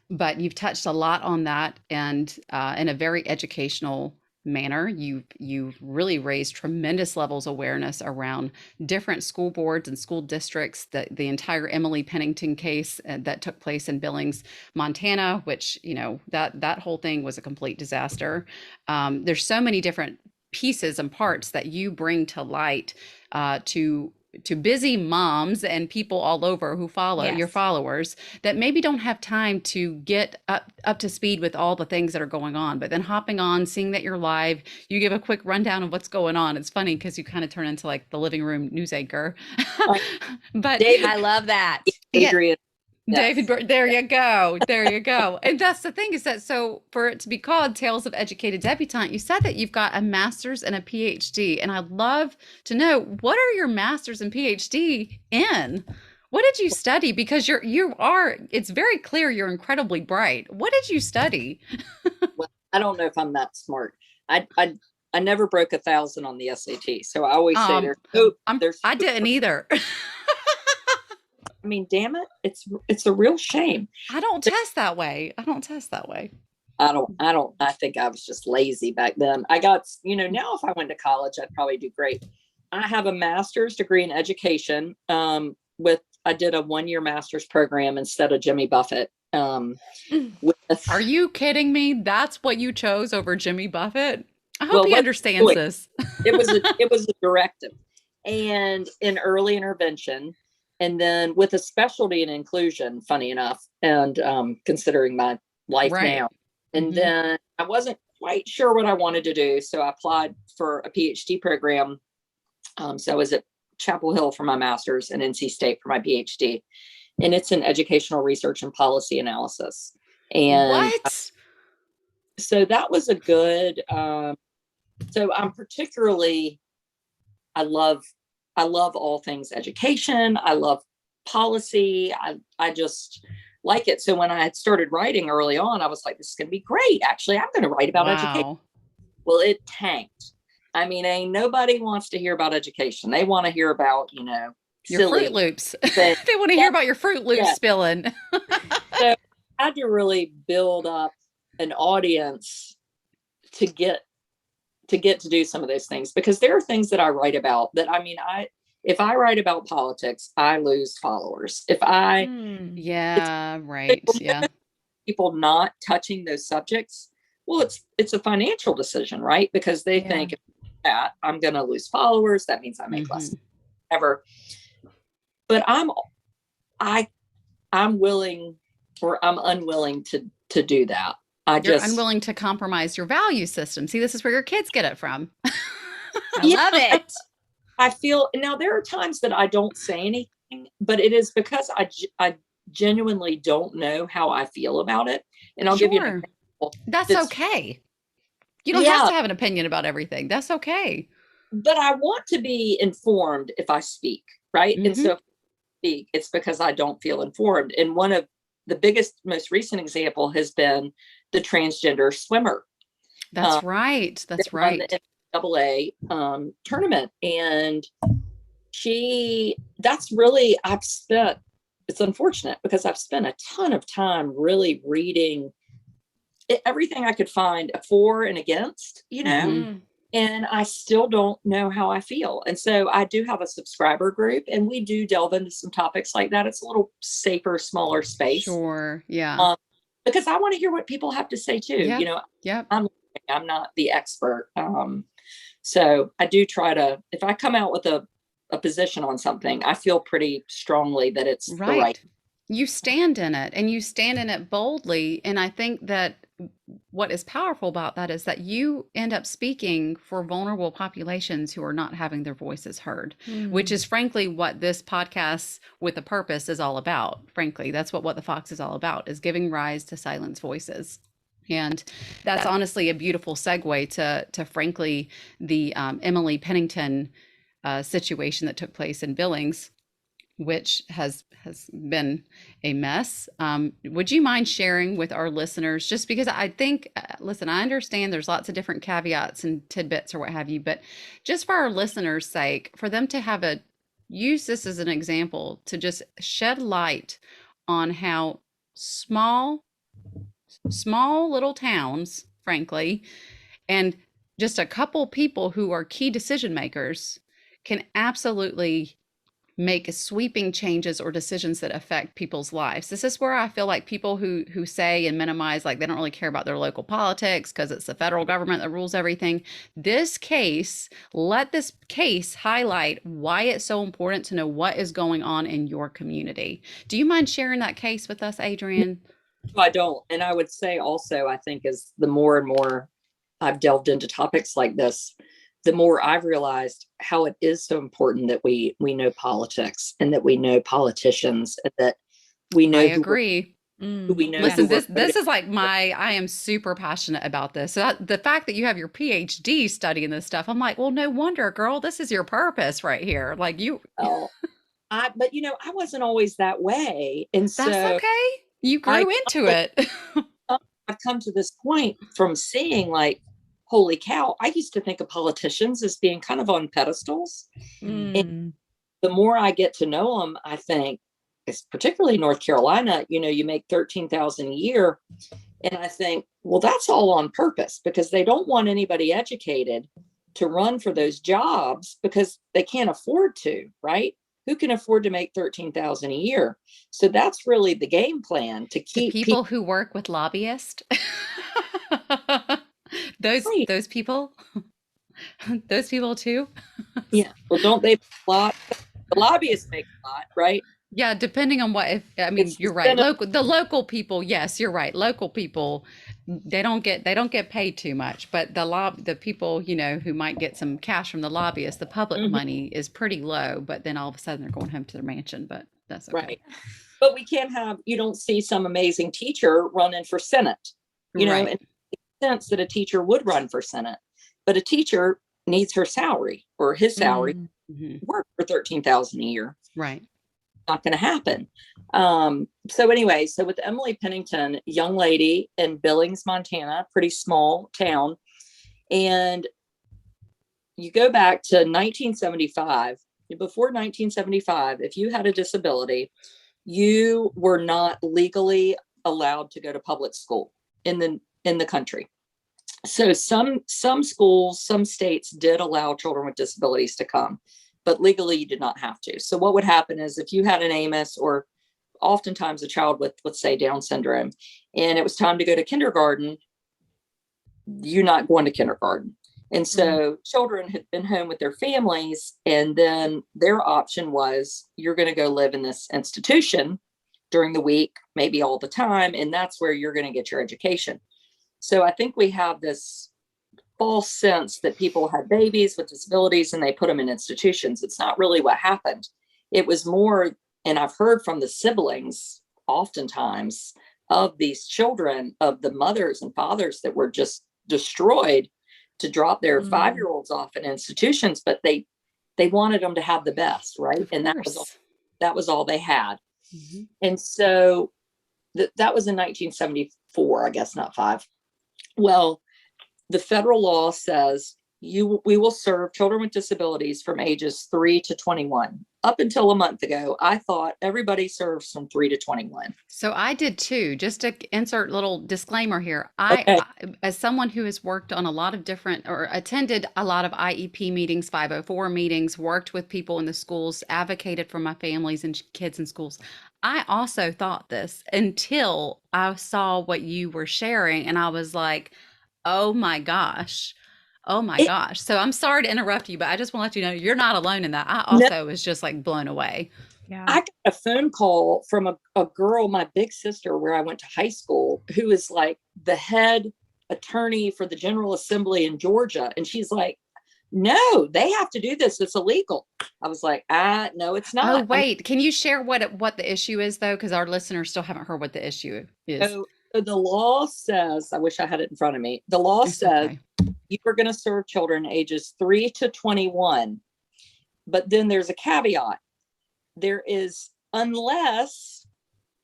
But you've touched a lot on that and in a very educational manner. You've really raised tremendous levels of awareness around different school boards and school districts. The entire Emily Pennington case that took place in Billings, Montana, which, you know, that whole thing was a complete disaster. There's so many different pieces and parts that you bring to light to busy moms and people all over who follow your followers that maybe don't have time to get up to speed with all the things that are going on, but then hopping on, seeing that you're live, you give a quick rundown of what's going on. It's funny because you kind of turn into like the living room news anchor. But David, I love that. Adrian. David, there you go. There you go. And that's the thing is that, so for it to be called Tales of Educated Debutante, you said that you've got a master's and a PhD. And I'd love to know, what are your master's and PhD in? What did you study? Because it's very clear you're incredibly bright. What did you study? Well, I don't know if I'm that smart. I never broke 1,000 on the SAT. So I always say I didn't either. I mean, damn it. It's a real shame. I don't test that way. I think I was just lazy back then. I got, now if I went to college, I'd probably do great. I have a master's degree in education. I did a 1-year master's program instead of Jimmy Buffett. Are you kidding me? That's what you chose over Jimmy Buffett? I hope he understands this. It was a directive and in early intervention. And then with a specialty in inclusion, funny enough, and considering my life now. And then I wasn't quite sure what I wanted to do. So I applied for a PhD program. So I was at Chapel Hill for my master's and NC State for my PhD. And it's in educational research and policy analysis. And what? So that was a good, so I'm particularly, I love all things education. I love policy. I just like it. So when I had started writing early on, I was like, this is going to be great. Actually, I'm going to write about education. Well, it tanked. I mean, nobody wants to hear about education. They want to hear about, your Fruit Loops. They want to hear about your Fruit Loops spilling. So I had to really build up an audience to get to do some of those things, because there are things that I write about that, if I write about politics, I lose followers. People not touching those subjects. Well, it's a financial decision, right? Because they think that I'm going to lose followers. That means I make less ever. But I'm willing, or I'm unwilling to do that. You're unwilling to compromise your value system. See, this is where your kids get it from. I love it. I feel now there are times that I don't say anything, but it is because I genuinely don't know how I feel about it. And I'll give you an example. That's okay. You don't have to have an opinion about everything. That's okay. But I want to be informed if I speak, right? And so if I speak, it's because I don't feel informed. And one of the biggest, most recent example has been the transgender swimmer. That's right. That's right. The NCAA tournament. And it's unfortunate because I've spent a ton of time really reading everything I could find for and against, and I still don't know how I feel. And so I do have a subscriber group, and we do delve into some topics like that. It's a little safer, smaller space. Sure. Yeah. Because I want to hear what people have to say too. Yep. I'm not the expert. So I do try to, if I come out with a position on something, I feel pretty strongly that it's the right. You stand in it, and you stand in it boldly. And I think that what is powerful about that is that you end up speaking for vulnerable populations who are not having their voices heard, which is frankly what this podcast with a purpose is all about. Frankly, that's what the Fox is all about, is giving rise to silenced voices. And that's honestly a beautiful segue to frankly, the Emily Pennington situation that took place in Billings, which has been a mess. Would you mind sharing with our listeners, just because I think, listen, I understand there's lots of different caveats and tidbits or what have you, but just for our listeners' sake, for them to use this as an example to just shed light on how small little towns, frankly, and just a couple people who are key decision makers can absolutely make sweeping changes or decisions that affect people's lives. This is where I feel like people who say and minimize, like they don't really care about their local politics because it's the federal government that rules everything. Let this case highlight why it's so important to know what is going on in your community. Do you mind sharing that case with us, Adrian? I don't. And I would say also, I think as the more and more I've delved into topics like this, the more I've realized how it is so important that we know politics and that we know politicians and that we know I agree. who we know. Listen, this is like I am super passionate about this. So the fact that you have your PhD studying this stuff, I'm like, well, no wonder, girl, this is your purpose right here. Like you. But I wasn't always that way. And so that's okay. You grew into it. I've come to this point from seeing like, holy cow, I used to think of politicians as being kind of on pedestals. And the more I get to know them, I think, it's particularly North Carolina, you make $13,000 a year. And I think, well, that's all on purpose because they don't want anybody educated to run for those jobs because they can't afford to, right? Who can afford to make $13,000 a year? So that's really the game plan to keep the people who work with lobbyists. Those people too. Yeah. Well, don't they? The lobbyists make a lot, right? Yeah, depending on you're right. The local people, yes, you're right. Local people, they don't get paid too much, but the people, who might get some cash from the lobbyists, the public money is pretty low, but then all of a sudden they're going home to their mansion, but that's okay. Right. But you don't see some amazing teacher running for Senate, and it makes sense that a teacher would run for Senate, but a teacher needs her salary or his salary work for $13,000 a year. Right. Not going to happen. So with Emily Pennington, young lady in Billings, Montana, pretty small town. And you go back to 1975. Before 1975, if you had a disability, you were not legally allowed to go to public school in the country. So some schools, some states did allow children with disabilities to come, but legally you did not have to. So what would happen is if you had an AMIS or oftentimes a child with, let's say, Down syndrome, and it was time to go to kindergarten, you're not going to kindergarten. And so children had been home with their families, and then their option was you're going to go live in this institution during the week, maybe all the time, and that's where you're going to get your education. So I think we have this false sense that people had babies with disabilities and they put them in institutions. It's not really what happened. It was more, and I've heard from the siblings oftentimes of these children, of the mothers and fathers that were just destroyed to drop their 5-year-olds off in institutions, but they wanted them to have the best, right? And that was all they had. Mm-hmm. And so that was in 1974, I guess, not 5. Well, the federal law says we will serve children with disabilities from ages 3 to 21. Up until a month ago, I thought everybody serves from 3 to 21. So I did too. Just to insert a little disclaimer here. I, as someone who has worked on a lot of different or attended a lot of IEP meetings, 504 meetings, worked with people in the schools, advocated for my families and kids in schools, I also thought this until I saw what you were sharing. And I was like, oh my gosh. Oh my gosh. So I'm sorry to interrupt you, but I just want to let you know you're not alone in that. I also was just like blown away. Yeah. I got a phone call from a girl, my big sister, where I went to high school, who is like the head attorney for the General Assembly in Georgia. And she's like, no, they have to do this. It's illegal. I was like, no, it's not. Oh, wait. Can you share what the issue is, though? Because our listeners still haven't heard what the issue is. So the law says, I wish I had it in front of me. The law says you are going to serve children ages 3 to 21. But then there's a caveat. There is, unless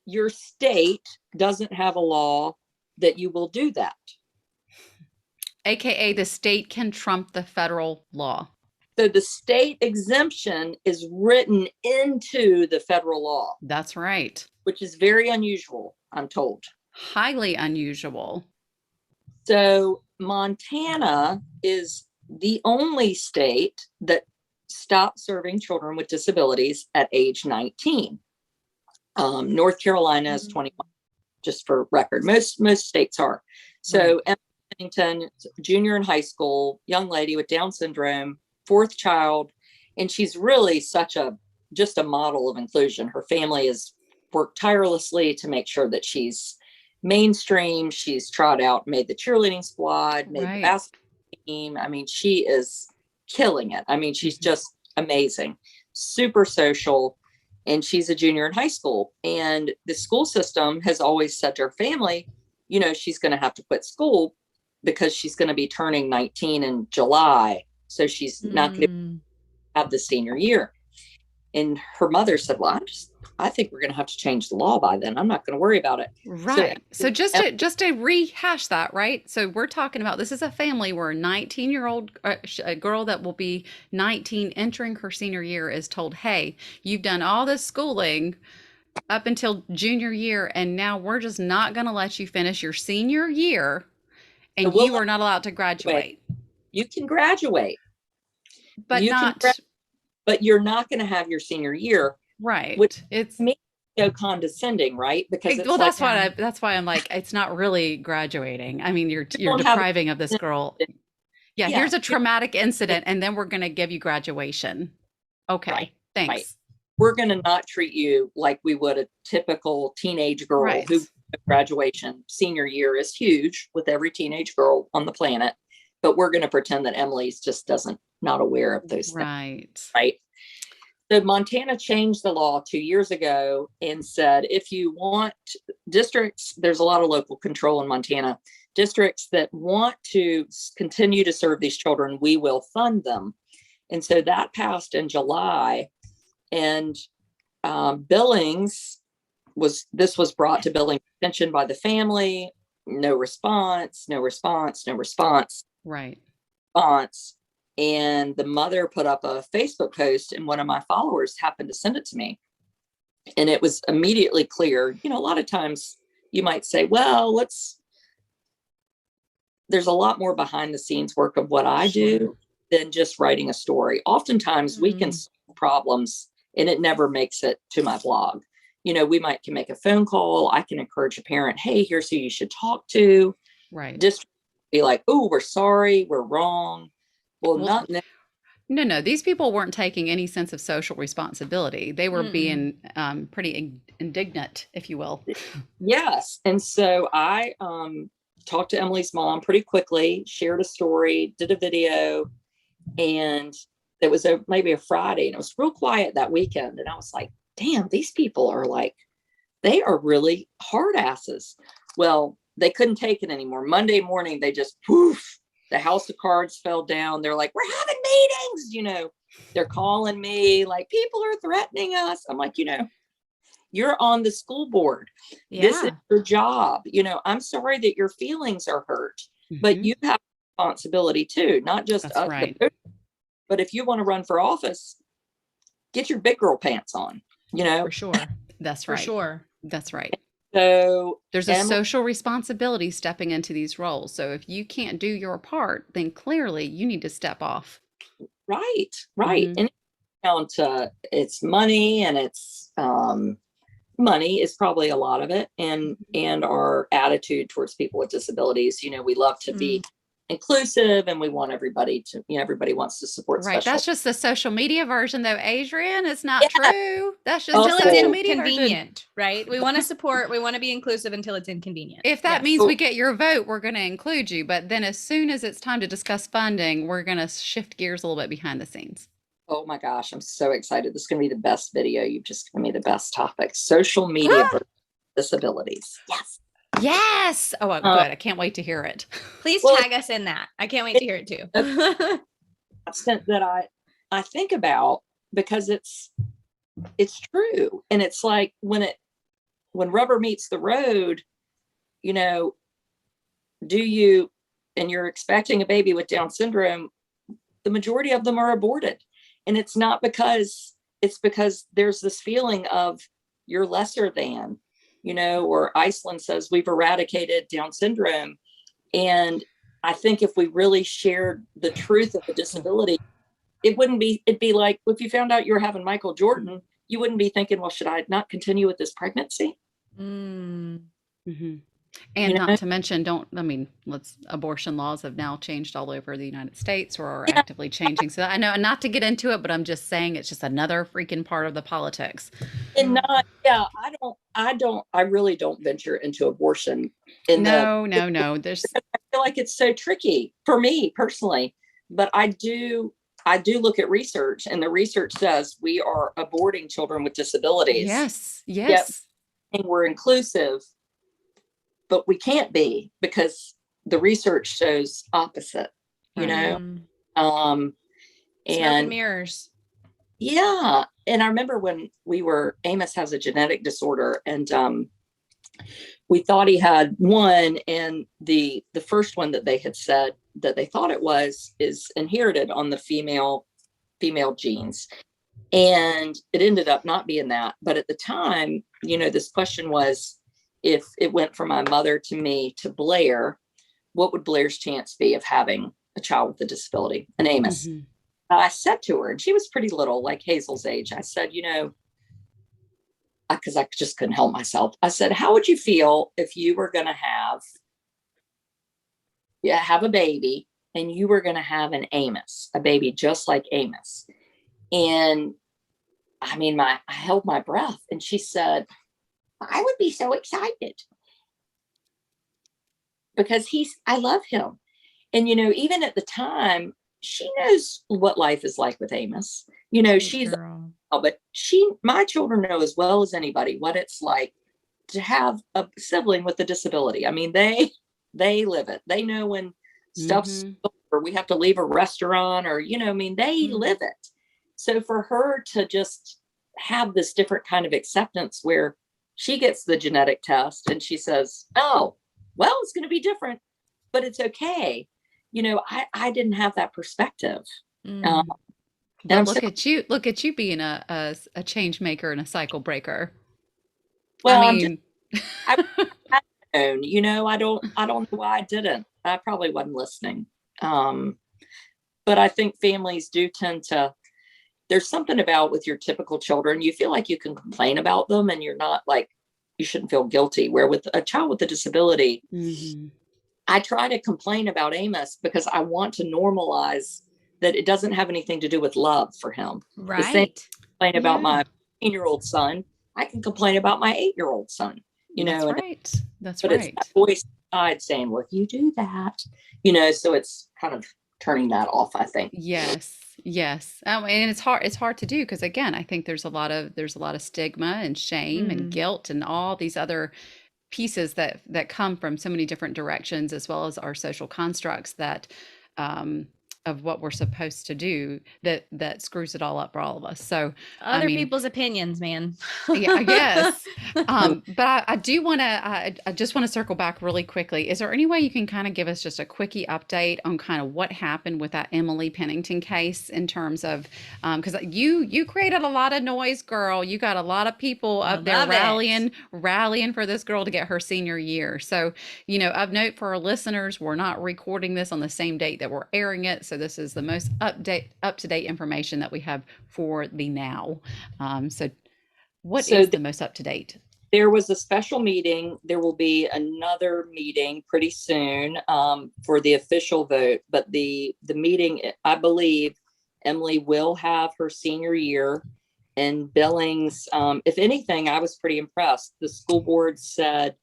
your state doesn't have a law that you will do that. AKA the state can trump the federal law. So the state exemption is written into the federal law. That's right. Which is very unusual, I'm told. Highly unusual. So Montana is the only state that stopped serving children with disabilities at age 19. North Carolina is 21, just for record. Most states are. So Emily Pennington, junior in high school, young lady with Down syndrome, fourth child, and she's really just a model of inclusion. Her family has worked tirelessly to make sure that she's mainstream. She's trot out, made the cheerleading squad, made the basketball team. I mean, she is killing it. I mean, she's just amazing, super social, and she's a junior in high school. And the school system has always said to her family, you know, she's going to have to quit school because she's going to be turning 19 in July. So she's not going to have the senior year. And her mother said, well, I think we're going to have to change the law by then. I'm not going to worry about it. Right. So just to rehash that, right? So we're talking about, this is a family where a 19-year-old a girl that will be 19 entering her senior year is told, hey, you've done all this schooling up until junior year, and now we're just not going to let you finish your senior year, and you are not allowed to graduate. You can graduate, but but you're not going to have your senior year. Right. Which it's me so condescending, right? Because well, that's why I'm like, it's not really graduating. I mean, you're depriving of this girl. Yeah, here's a traumatic incident, and then we're going to give you graduation. Okay, thanks. Right. We're going to not treat you like we would a typical teenage girl who graduation. Senior year is huge with every teenage girl on the planet, but we're going to pretend that Emily's just not aware of those things. Right. So Montana changed the law 2 years ago and said, if you want districts, there's a lot of local control in Montana, districts that want to continue to serve these children, we will fund them. And so that passed in July, and Billings was brought to Billings' attention by the family. No response. Right. And the mother put up a Facebook post, and one of my followers happened to send it to me. And it was immediately clear. You know, a lot of times you might say, well, there's a lot more behind the scenes work of what I do than just writing a story. Oftentimes we can solve problems and it never makes it to my blog. You know, we can make a phone call. I can encourage a parent, hey, here's who you should talk to. Right. Just be like, oh, we're sorry, we're wrong. Well, not no. These people weren't taking any sense of social responsibility. They were being pretty indignant, if you will. Yes. And so I talked to Emily's mom pretty quickly, shared a story, did a video, and it was maybe a Friday, and it was real quiet that weekend. And I was like, damn, these people are they are really hard asses. Well, they couldn't take it anymore. Monday morning, they just poof. The house of cards fell down. They're like, we're having meetings, you know, they're calling me like, people are threatening us. I'm like, you know, you're on the school board. This is your job. You know, I'm sorry that your feelings are hurt, but you have responsibility too, not just us, but if you want to run for office, get your big girl pants on, you know. For sure. That's right. For sure. That's right. So there's a social responsibility stepping into these roles. So if you can't do your part, then clearly you need to step off. Right. And it's money, and it's money is probably a lot of it, and our attitude towards people with disabilities. You know, we love to be inclusive, and we want everybody to, you know, everybody wants to support. Right. That's just the social media version, though, Adrian. It's not true. That's just until it's inconvenient, right? We want to support, we want to be inclusive until it's inconvenient. If that means we get your vote, we're going to include you. But then as soon as it's time to discuss funding, we're going to shift gears a little bit behind the scenes. Oh my gosh, I'm so excited. This is going to be the best video. You've just given me the best topic. Social media for disabilities. Yes. Oh, good. I can't wait to hear it. Please tag us in that. I can't wait to hear it too. That I think about, because it's true. And it's like when rubber meets the road, you know, and you're expecting a baby with Down syndrome, the majority of them are aborted. And it's not because there's this feeling of you're lesser than, you know, or Iceland says we've eradicated Down syndrome. And I think if we really shared the truth of the disability, it'd be like if you found out you were having Michael Jordan, you wouldn't be thinking, well, should I not continue with this pregnancy? Mm-hmm. You And know? not to mention, abortion laws have now changed all over the United States or are actively changing. So I know not to get into it, but I'm just saying it's just another freaking part of the politics. And not, yeah, I really don't venture into abortion No. I feel like it's so tricky for me personally, but I do look at research, and the research says we are aborting children with disabilities. Yes. Yet, and we're inclusive, but we can't be because the research shows opposite, you know? Smoke and And mirrors. yeah. And I remember when Amos has a genetic disorder, and we thought he had one, and the first one that they had said that they thought it was is inherited on the female genes. And it ended up not being that. But at the time, this question was, if it went from my mother to me to Blair, what would Blair's chance be of having a child with a disability, an Amos? Mm-hmm. I said to her, and she was pretty little, like Hazel's age. I said, because I just couldn't help myself. I said, how would you feel if you were going to have a baby, and you were going to have an Amos, a baby just like Amos? And I mean, I held my breath, and she said, I would be so excited because I love him. And, even at the time, she knows what life is like with Amos. She's, but my children know as well as anybody what it's like to have a sibling with a disability. I mean, they live it. They know when stuff's or we have to leave a restaurant, or, they live it. So for her to just have this different kind of acceptance where she gets the genetic test and she says, oh, well, it's going to be different, but it's okay. I didn't have that perspective. But look at you being a change maker and a cycle breaker. Well, I mean, I don't know why I didn't. I probably wasn't listening. But I think families do tend to, there's something about with your typical children, you feel like you can complain about them and you're not like, you shouldn't feel guilty. Where with a child with a disability, I try to complain about Amos because I want to normalize that it doesn't have anything to do with love for him. Right. The same complain about my 10-year-old son, I can complain about my 8-year-old son. That's right. But it's that voice inside saying, well, if you do that, so it's kind of turning that off, I think. Yes. And it's hard to do because, again, I think there's a lot of stigma and shame and guilt and all these other pieces that come from so many different directions, as well as our social constructs that of what we're supposed to do that screws it all up for all of us. So other people's opinions, man. Yeah, I guess. But I do want to, I just want to circle back really quickly. Is there any way you can kind of give us just a quickie update on kind of what happened with that Emily Pennington case in terms of, because you created a lot of noise, girl. You got a lot of people up there rallying for this girl to get her senior year. So, of note for our listeners, we're not recording this on the same date that we're airing it. So this is the most up-to-date information that we have for the now. So what is the most up-to-date? There was a special meeting. There will be another meeting pretty soon for the official vote. But the meeting, I believe, Emily will have her senior year. And Billings, if anything, I was pretty impressed. The school board said,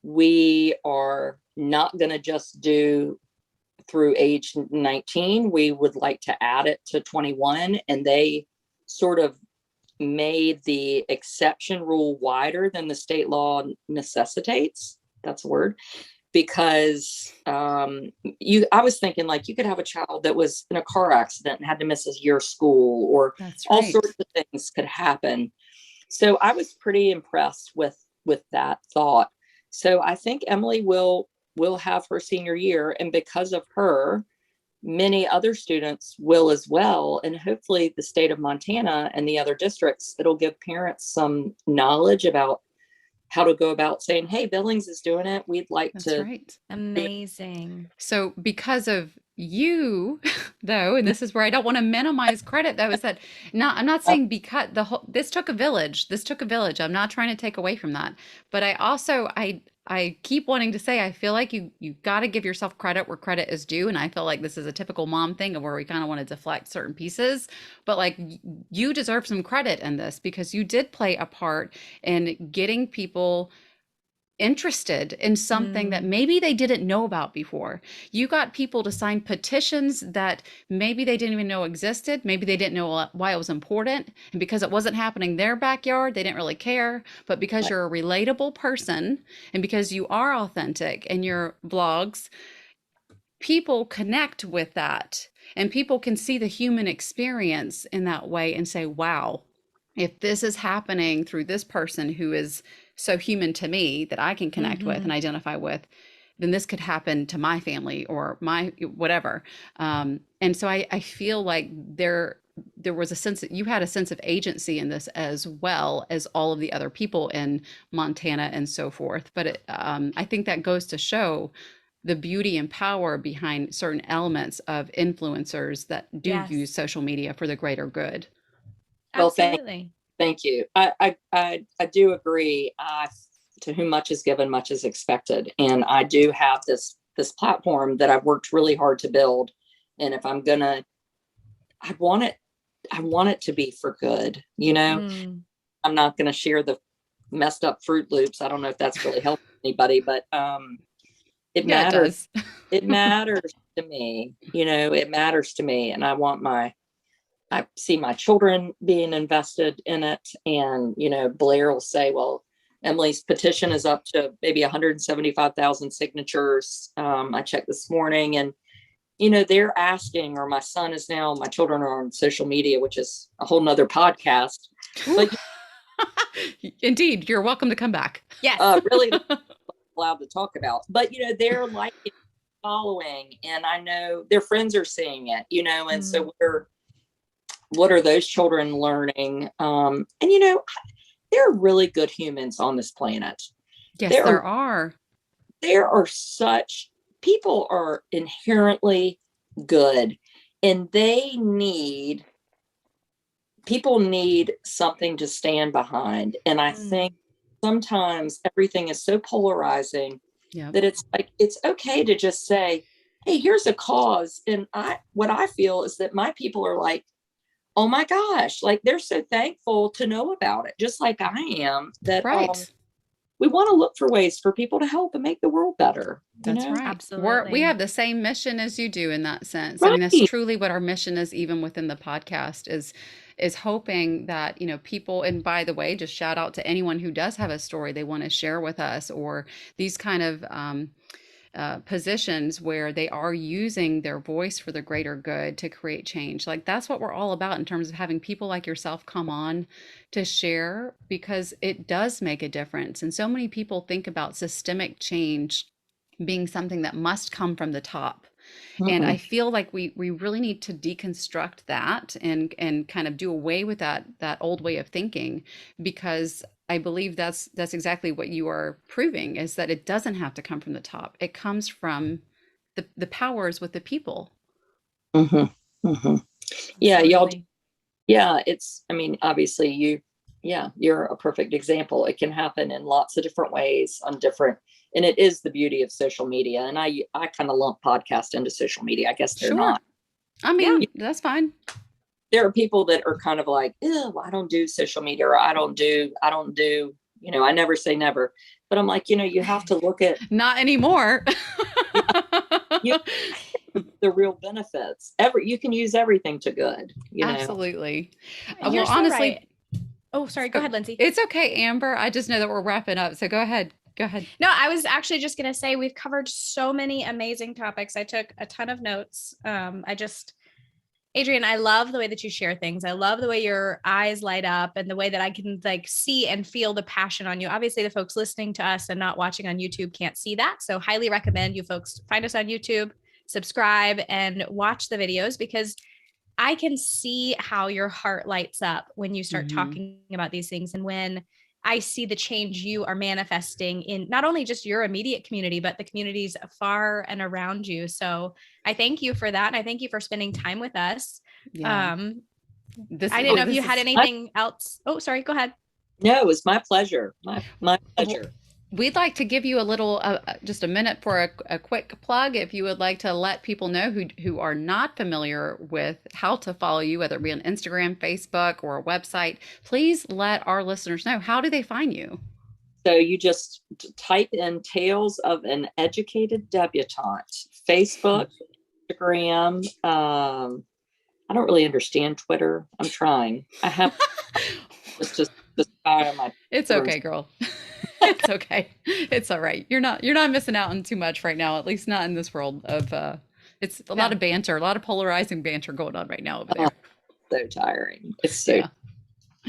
we are not going to just do through age 19. We would like to add it to 21. And they sort of made the exception rule wider than the state law necessitates. That's a word. Because I was thinking like you could have a child that was in a car accident and had to miss a year of school, or all sorts of things could happen. So I was pretty impressed with that thought. So I think Emily will have her senior year, and because of her, many other students will as well. And hopefully the state of Montana and the other districts, it'll give parents some knowledge about how to go about saying, hey, Billings is doing it. We'd like That's to. right. Amazing. So because of you, though, and this is where I don't want to minimize credit, though, is that I'm not saying because this took a village. This took a village. I'm not trying to take away from that. But I keep wanting to say, I feel like you got to give yourself credit where credit is due. And I feel like this is a typical mom thing of where we kind of want to deflect certain pieces. But like you deserve some credit in this because you did play a part in getting people interested in something that maybe they didn't know about before. You got people to sign petitions that maybe they didn't even know existed. Maybe they didn't know why it was important. And because it wasn't happening in their backyard, they didn't really care. But because you're a relatable person and because you are authentic in your vlogs, people connect with that. And people can see the human experience in that way and say, wow, if this is happening through this person who is so human to me that I can connect with and identify with, then this could happen to my family or my whatever. And so I feel like there was a sense that you had a sense of agency in this as well as all of the other people in Montana and so forth. But I think that goes to show the beauty and power behind certain elements of influencers that do use social media for the greater good. Well, Absolutely. Thank you. I do agree. To whom much is given, much is expected. And I do have this platform that I've worked really hard to build. And if I'm gonna, I want it to be for good. I'm not gonna share the messed up Fruit Loops. I don't know if that's really helping anybody, but it matters. It matters to me. It matters to me, and I see my children being invested in it. And, Blair will say, well, Emily's petition is up to maybe 175,000 signatures. I checked this morning and, they're asking, or my children are on social media, which is a whole nother podcast. But indeed, you're welcome to come back. Yes. Really allowed to talk about, but, they're liking, following, and I know their friends are seeing it, and so what are those children learning? And there are really good humans on this planet. Yes, there are. There are people are inherently good, and people need something to stand behind. And I think sometimes everything is so polarizing that it's like, it's okay to just say, hey, here's a cause. And what I feel is that my people are like, oh my gosh, like they're so thankful to know about it, just like I am. That we want to look for ways for people to help and make the world better. That's right. Absolutely. We have the same mission as you do in that sense. Right. I mean, that's truly what our mission is, even within the podcast, is hoping that, people, and by the way, just shout out to anyone who does have a story they want to share with us, or these kind of positions where they are using their voice for the greater good to create change. Like that's what we're all about in terms of having people like yourself come on to share, because it does make a difference. And so many people think about systemic change being something that must come from the top. And I feel like we really need to deconstruct that and kind of do away with that old way of thinking, because I believe that's exactly what you are proving, is that it doesn't have to come from the top. It comes from the powers with the people. Yeah, y'all. Yeah, obviously you're a perfect example. It can happen in lots of different ways and it is the beauty of social media. And I kind of lump podcast into social media. I guess they're not. I mean, that's fine. There are people that are kind of like, oh, I don't do social media, or I don't do, I never say never, but I'm like, you have to look at not anymore. The real benefits. You can use everything to good. Absolutely. You're so honestly, right. Oh, sorry. Go ahead, Lindsay. It's okay, Amber. I just know that we're wrapping up. So go ahead. No, I was actually just going to say we've covered so many amazing topics. I took a ton of notes. Adrian, I love the way that you share things. I love the way your eyes light up and the way that I can see and feel the passion on you. Obviously, the folks listening to us and not watching on YouTube can't see that. So highly recommend you folks find us on YouTube, subscribe, and watch the videos, because I can see how your heart lights up when you start talking about these things. And when I see the change you are manifesting in not only just your immediate community, but the communities far and around you. So I thank you for that. And I thank you for spending time with us. Yeah. I didn't know if you had anything else. Oh, sorry, go ahead. No, it was my pleasure. My pleasure. We'd like to give you a little, just a minute for a quick plug. If you would like to let people know who are not familiar with how to follow you, whether it be on Instagram, Facebook, or a website, please let our listeners know. How do they find you? So you just type in Tales of an Educated Debutante, Facebook, Instagram. I don't really understand Twitter. I'm trying. I have it's just my. It's okay, girl. It's okay. It's all right. You're not missing out on too much right now, at least not in this world of it's a lot of banter, a lot of polarizing banter going on right now over there. So tiring. It's so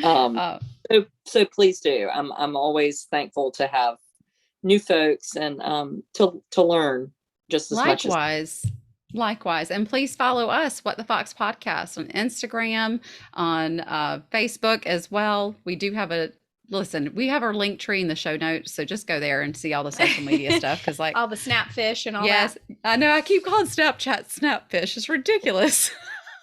so please do. I'm always thankful to have new folks and to learn just as much as Likewise. And please follow us, What the Fox Podcast, on Instagram, on Facebook as well. We do have we have our link tree in the show notes. So just go there and see all the social media stuff. Cause like all the Snapfish and all that. Yes, I know. I keep calling Snapchat Snapfish. It's ridiculous.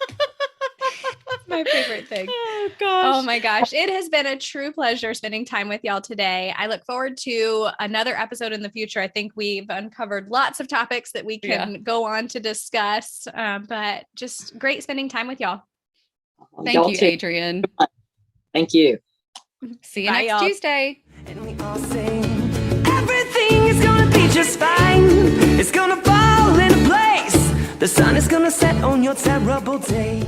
That's my favorite thing. Oh gosh. Oh my gosh. It has been a true pleasure spending time with y'all today. I look forward to another episode in the future. I think we've uncovered lots of topics that we can go on to discuss, but just great spending time with y'all. Thank you, Adrian. Thank you. See you next Tuesday. And we all sing, everything is gonna be just fine. It's gonna fall into place. The sun is gonna set on your terrible day.